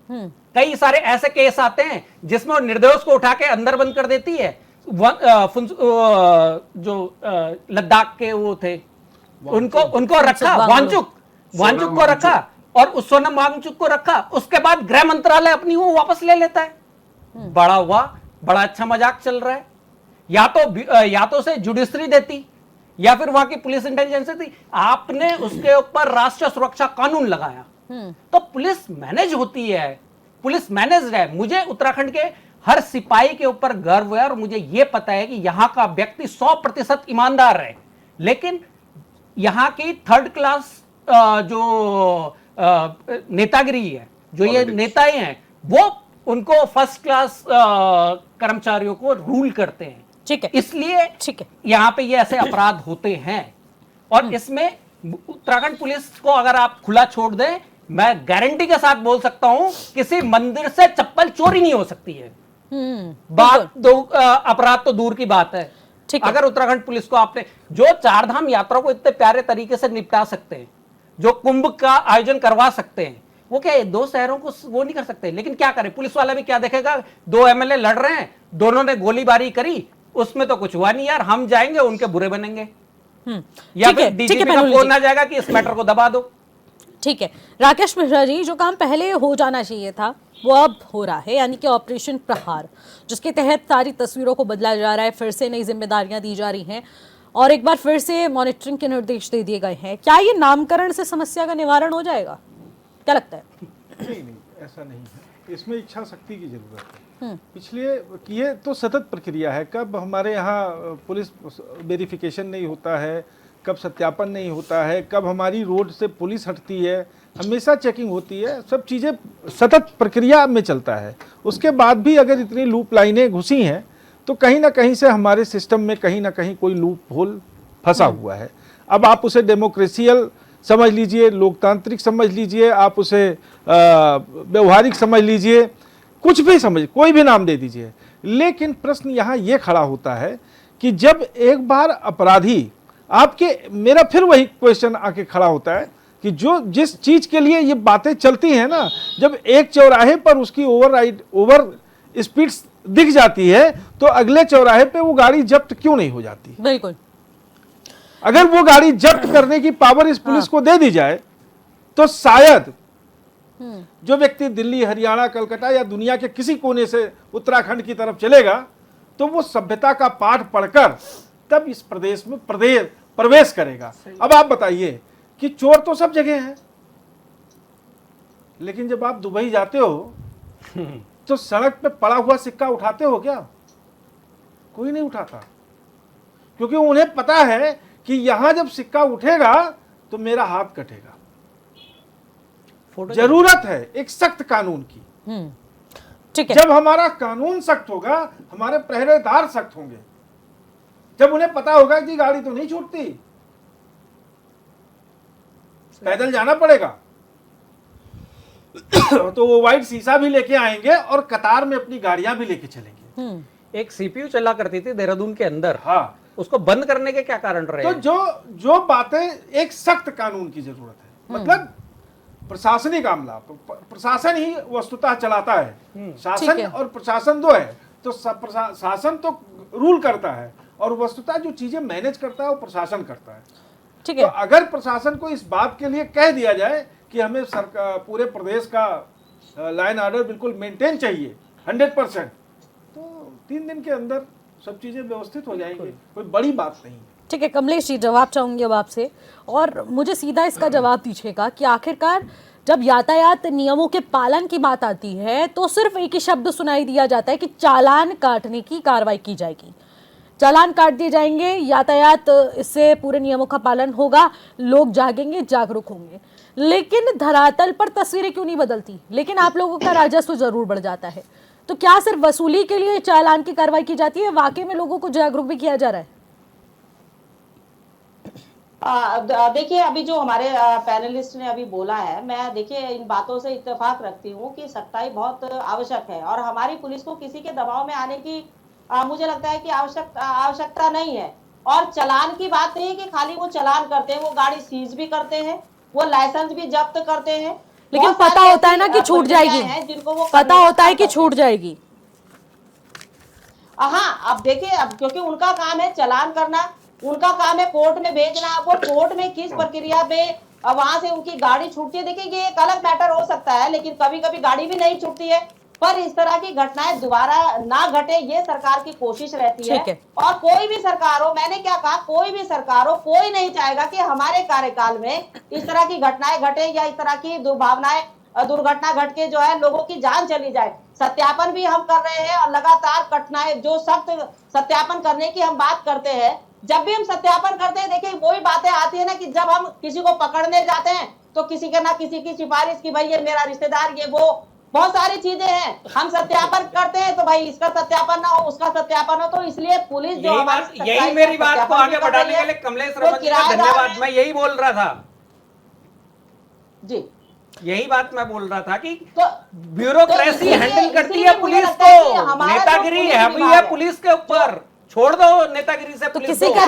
कई सारे ऐसे केस आते हैं जिसमें निर्दोष को उठा के अंदर बंद कर देती है। जो लद्दाख के वो थे, उनको रखा, वांगचुक को रखा, और उस सोनम वांगचुक को रखा। उसके बाद गृह मंत्रालय अपनी वो वापस ले लेता है। बड़ा हुआ, बड़ा अच्छा मजाक चल रहा है। या तो से जुडिशरी देती या फिर वहां की पुलिस इंटेलिजेंस थी। आपने उसके ऊपर राष्ट्रीय सुरक्षा कानून लगाया, तो पुलिस मैनेज होती है, पुलिस मैनेज्ड है। मुझे उत्तराखंड के हर सिपाही के ऊपर गर्व है और मुझे यह पता है कि यहां का व्यक्ति 100% ईमानदार है। लेकिन यहां की 3rd क्लास जो नेतागिरी है, जो ये नेताएं हैं, वो उनको 1st क्लास कर्मचारियों को रूल करते हैं।
ठीक है,
इसलिए
ठीक है,
यहां पे ये ऐसे अपराध होते हैं। और इसमें उत्तराखंड पुलिस को अगर आप खुला छोड़ दें, मैं गारंटी के साथ बोल सकता हूं, किसी मंदिर से चप्पल चोरी नहीं हो सकती है। अपराध तो दूर की बात है। अगर उत्तराखंड पुलिस को आपने जो 4 धाम यात्रा को इतने प्यारे तरीके से निपटा सकते हैं, जो कुंभ का आयोजन करवा सकते हैं, वो क्या 2 शहरों को वो नहीं कर सकते? लेकिन क्या करें, पुलिस वाला भी क्या देखेगा, 2 एमएलए लड़ रहे हैं, दोनों ने गोलीबारी करी, उसमें तो कुछ हुआ नहीं यार, हम जाएंगे उनके बुरे बनेंगे, या फिर डीजीपी का फोन आ जाएगा कि इस मैटर को दबा दो।
ठीक है राकेश मिश्रा जी, जो काम पहले हो जाना चाहिए था वो अब हो रहा है, यानी कि ऑपरेशन प्रहार, जिसके तहत सारी तस्वीरों को बदला जा रहा है, फिर से नई जिम्मेदारियां दी जा रही हैं और एक बार फिर से मॉनिटरिंग के निर्देश दे दिए गए हैं। क्या ये नामकरण से समस्या का निवारण हो जाएगा, क्या लगता है?
नहीं, ऐसा नहीं है। इसमें इच्छा शक्ति की जरूरत है। इसलिए ये तो सतत प्रक्रिया है। कब हमारे यहाँ पुलिस वेरिफिकेशन नहीं होता है, कब सत्यापन नहीं होता है, कब हमारी रोड से पुलिस हटती है, हमेशा चेकिंग होती है। सब चीज़ें सतत प्रक्रिया में चलता है। उसके बाद भी अगर इतनी लूप लाइनें घुसी हैं तो कहीं ना कहीं से हमारे सिस्टम में कहीं ना कहीं कोई लूप होल फंसा हुआ है। अब आप उसे डेमोक्रेसियल समझ लीजिए, लोकतांत्रिक समझ लीजिए, आप उसे व्यवहारिक समझ लीजिए, कुछ भी समझ, कोई भी नाम दे दीजिए। लेकिन प्रश्न यहाँ ये खड़ा होता है कि जब एक बार अपराधी आपके, मेरा फिर वही क्वेश्चन आके खड़ा होता है कि जो जिस चीज के लिए ये बातें चलती हैं ना, जब एक चौराहे पर उसकी ओवर स्पीड दिख जाती है तो अगले चौराहे पे वो गाड़ी जब्त क्यों नहीं हो जाती?
बिल्कुल,
अगर वो गाड़ी जब्त करने की पावर इस पुलिस को दे दी जाए तो शायद जो व्यक्ति दिल्ली, हरियाणा, कलकत्ता या दुनिया के किसी कोने से उत्तराखंड की तरफ चलेगा तो वो सभ्यता का पाठ पढ़कर तब इस प्रदेश में प्रवेश करेगा। अब आप बताइए कि चोर तो सब जगह है, लेकिन जब आप दुबई जाते हो तो सड़क पे पड़ा हुआ सिक्का उठाते हो क्या? कोई नहीं उठाता, क्योंकि उन्हें पता है कि यहां जब सिक्का उठेगा तो मेरा हाथ कटेगा। जरूरत है एक सख्त कानून की।
ठीक है।
जब हमारा कानून सख्त होगा, हमारे पहरेदार सख्त होंगे, जब उन्हें पता होगा कि गाड़ी तो नहीं छूटती, पैदल जाना पड़ेगा, तो वो वाइट शीशा भी लेके आएंगे और कतार में अपनी गाड़ियां भी लेके चलेंगे।
एक सीपीयू चला करती थी देहरादून के अंदर,
हाँ,
उसको बंद करने के क्या कारण रहे?
तो जो बातें, एक सख्त कानून की जरूरत है। मतलब प्रशासनिक मामला, प्रशासन ही वस्तुतः चलाता है। शासन और प्रशासन दो है, तो शासन तो रूल करता है और वस्तुतः जो चीजें मैनेज करता है वो प्रशासन करता है।
ठीक
तो
है।
अगर प्रशासन को इस बात के लिए कह दिया जाए कि हमें सरकार पूरे प्रदेश का लाइन ऑर्डर बिल्कुल मेंटेन चाहिए 100%, तो 3 दिन के अंदर सब चीजें व्यवस्थित हो जाएंगी, कोई बड़ी बात नहीं।
ठीक है कमलेश जी, जवाब चाहूंगी अब आपसे, और मुझे सीधा इसका जवाब दीजिएगा कि आखिरकार जब यातायात नियमों के पालन की बात आती है तो सिर्फ एक ही शब्द सुनाई दिया जाता है कि चालान काटने की कार्रवाई की जाएगी। चालान काट दिए जाएंगे, यातायात इससे पूरे नियमों का पालन होगा, लोग जागेंगे, जागरूक होंगे। लेकिन धरातल पर तस्वीरें क्यों नहीं बदलती? लेकिन आप लोगों का राजस्व जरूर बढ़ जाता है। तो क्या सिर्फ वसूली के लिए चालान की कार्रवाई की जाती है? वाकई में लोगों को जागरूक भी किया जा रहा है?
देखिए, अभी जो हमारे पैनलिस्ट ने अभी बोला है, मैं देखिए इन बातों से इत्तेफाक रखती हूँ कि सख्ताई बहुत आवश्यक है और हमारी पुलिस को किसी के दबाव में आने की मुझे लगता है कि आवश्यकता नहीं है। और चालान की बात नहीं है कि खाली वो चालान करते हैं, वो गाड़ी सीज भी करते हैं, वो लाइसेंस भी जब्त करते हैं,
लेकिन पता होता है ना कि छूट जाएगी,
जिनको वो
पता होता है कि छूट जाएगी।
हाँ, अब देखिए, अब क्योंकि उनका काम है चालान करना, उनका काम है कोर्ट में भेजना। अब वो कोर्ट में किस प्रक्रिया पे वहां से उनकी गाड़ी छूटती है, देखिए ये एक अलग मैटर हो सकता है, लेकिन कभी कभी गाड़ी भी नहीं छूटती है। पर इस तरह की घटनाएं दोबारा ना घटे, ये सरकार की कोशिश रहती है। और कोई भी सरकार हो, मैंने क्या कहा, कोई भी सरकार हो, कोई नहीं चाहेगा कि हमारे कार्यकाल में इस तरह की घटनाएं घटे या इस तरह की दुर्घटना घट के जो है लोगों की जान चली जाए। सत्यापन भी हम कर रहे हैं और लगातार घटनाएं, जो सख्त सत्यापन करने की हम बात करते हैं, जब भी हम सत्यापन करते हैं, देखिए वही बातें आती है ना कि जब हम किसी को पकड़ने जाते हैं तो किसी के ना किसी की सिफारिश की, भाई ये मेरा रिश्तेदार, ये वो, बहुत सारी चीजें हैं। हम सत्यापन करते हैं तो भाई इसका सत्यापन ना हो, उसका सत्यापन हो, तो इसलिए पुलिस जो
यही मेरी बात को आगे बढ़ाने के लिए कमलेश रमन जी का धन्यवाद। मैं यही बोल रहा था
जी,
यही बात मैं बोल रहा था कि
तो
ब्यूरोक्रेसी हैंडल करती है पुलिस को, नेतागिरी है पुलिस के ऊपर, छोड़ दो नेतागिरी से।
तो किसी का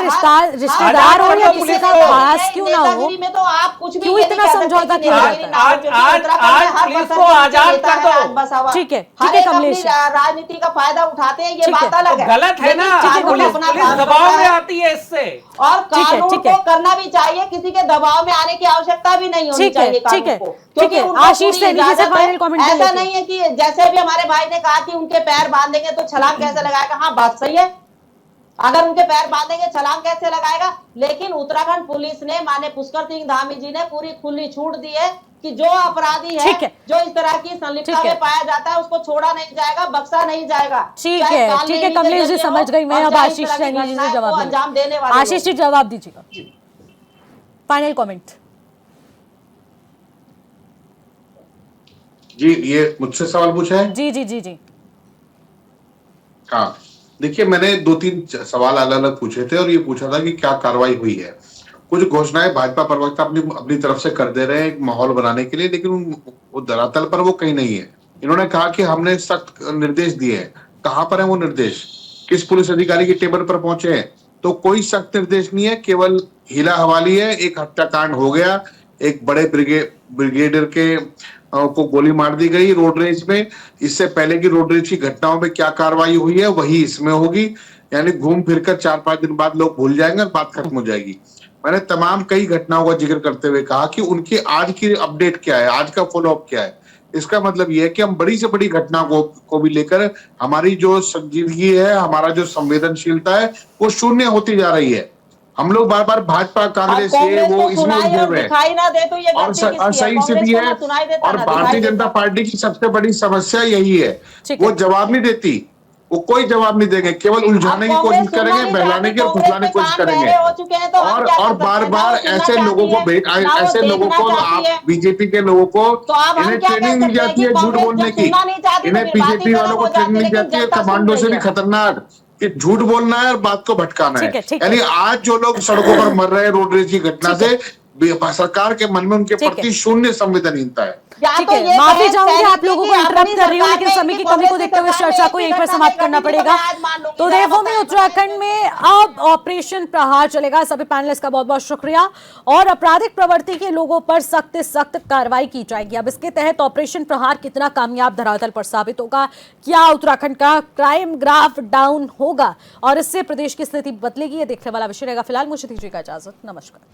रिश्तेदार हो या किसी का खास क्यों ना हो,
में तो आप कुछ भी
क्यों इतना समझौता किया जाता है?
आज पुलिस को आजाद कर दो।
ठीक है, ठीक है कमलेश,
राजनीति का फायदा उठाते हैं, ये बात अलग है,
गलत है ना, पुलिस दबाव में आती है इससे।
और कानून को करना भी चाहिए, किसी के दबाव में आने की आवश्यकता भी नहीं होनी चाहिए कानून को।
ठीक है, आशीष सैनी जी से फाइनल कमेंट।
ऐसा नहीं है कि जैसे भी हमारे भाई ने कहा कि उनके पैर बांधेंगे तो छलांग कैसे लगाएगा, हाँ बात सही है, अगर उनके पैर बांधेंगे छलांग कैसे लगाएगा। लेकिन उत्तराखंड पुलिस ने, माने पुष्कर सिंह धामी जी ने पूरी खुली छूट दी है कि जो अपराधी है, जो इस तरह की संलिप्तता में पाया जाता है, उसको छोड़ा नहीं जाएगा, बख्शा नहीं जाएगा।
ठीक है कमलेश जी, समझ गई मैं। अब आशीष सैनी जी से जवाब
अंजाम देने वाले,
आशीष जी जवाब दीजिएगा, फाइनल कमेंट।
जी, ये मुझसे सवाल पूछा है?
जी जी जी जी,
हाँ, देखिए मैंने 2-3 सवाल अलग अलग पूछे थे और ये पूछा था कि क्या कार्रवाई हुई है। कुछ घोषणाएं भाजपा प्रवक्ता अपनी तरफ से कर दे रहे हैं एक माहौल बनाने के लिए, लेकिन वो धरातल पर वो कहीं नहीं है। इन्होंने कहा कि हमने सख्त निर्देश दिए हैं, कहां पर है वो निर्देश, किस पुलिस अधिकारी के टेबल पर पहुंचे हैं? तो कोई सख्त निर्देश नहीं है, केवल हीला हवाली है। एक हत्याकांड हो गया, एक बड़े ब्रिगेडियर के को गोली मार दी गई रोड रेज में। इससे पहले की रोड रेज की घटनाओं में क्या कार्रवाई हुई है वही इसमें होगी, यानी घूम फिरकर 4-5 दिन बाद लोग भूल जाएंगे और बात खत्म हो जाएगी। मैंने तमाम कई घटनाओं का जिक्र करते हुए कहा कि उनकी आज की अपडेट क्या है, आज का फॉलोअप क्या है। इसका मतलब यह है कि हम बड़ी से बड़ी घटना को भी लेकर हमारी जो संजीदगी है, हमारा जो संवेदनशीलता है, वो शून्य होती जा रही है। हम लोग बार बार भाजपा
अब
कांग्रेस से
कांग्रेस
वो
को
इसमें
सुनाई
उलझे
और
हुए हैं
दिखाई ना दे तो ये
और
गलती किसकी है?
सही
कांग्रेस
स्थिति
को
है।
ना सुनाई देता
और
ना
भारतीय
दिखाई
जनता
देता।
पार्टी की सबसे बड़ी समस्या यही है,
ठीक
वो
है।
जवाब नहीं देती, वो कोई जवाब नहीं देंगे, केवल उलझाने की
अब
कोशिश
कांग्रेस सुनना
करेंगे,
नहीं
बहलाने
चाहती,
की और
कांग्रेस
फुसलाने
के
की कोशिश
कान
करेंगे।
बहरे हो चुके हैं तो हम क्या
और
कर सकते
बार
हैं? ना
बार
वो सुनना
ऐसे लोगों
चाहती
को
है, ना वो
ऐसे लोगों
देखना
को
चाहती
आप
है।
बीजेपी के लोगों को
तो अब हम
इन्हें
क्या कह
ट्रेनिंग मिल
सकते हैं
जाती
कि
है झूठ
कांग्रेस
बोलने
जब
की,
सुनना नहीं चाहती तो
इन्हें
फिर बात ही
बीजेपी
खत्म
वालों को
हो
ट्रेनिंग
जाती,
मिल
लेकिन
जाती है
जनता सुन
कमांडो से
रही
भी
है।
खतरनाक, कि झूठ बोलना है और बात को भटकाना
ठीक है, ठीक है।
यानी आज जो लोग सड़कों पर मर रहे हैं रोड रेज की घटना
ठीक है।
से, सरकार के मन में उनके
ठीक है।
प्रति शून्य संवेदनहीनता है।
या
ठीक
तो
है,
ये
माफी
कहें
चाहूंगी
सैनिक
आप लोगों
की
को
कि
इंटरप्ट
अपनी
कर रही हूँ,
सरकार
लेकिन
में
समय
इनकी
की कमी को
कांग्रेस
देखते हुए इस
सरकार में
चर्चा को
एक
यहीं
भी
पर
घटना
समाप्त
नहीं
करना
घटी, तो
पड़ेगा।
मैं आज मान लूंगी।
तो
जरा
देखो में
बताएं,
उत्तराखंड में अब ऑपरेशन प्रहार चलेगा। सभी पैनलिस्ट का बहुत बहुत शुक्रिया। और आपराधिक प्रवृत्ति के लोगों पर सख्त से सख्त कार्रवाई की जाएगी। अब इसके तहत ऑपरेशन प्रहार कितना कामयाब धरातल पर साबित होगा, क्या उत्तराखंड का क्राइम ग्राफ डाउन होगा और इससे प्रदेश की स्थिति बदलेगी, ये देखने वाला विषय रहेगा। फिलहाल मुझे दीजिएगा इजाजत, नमस्कार।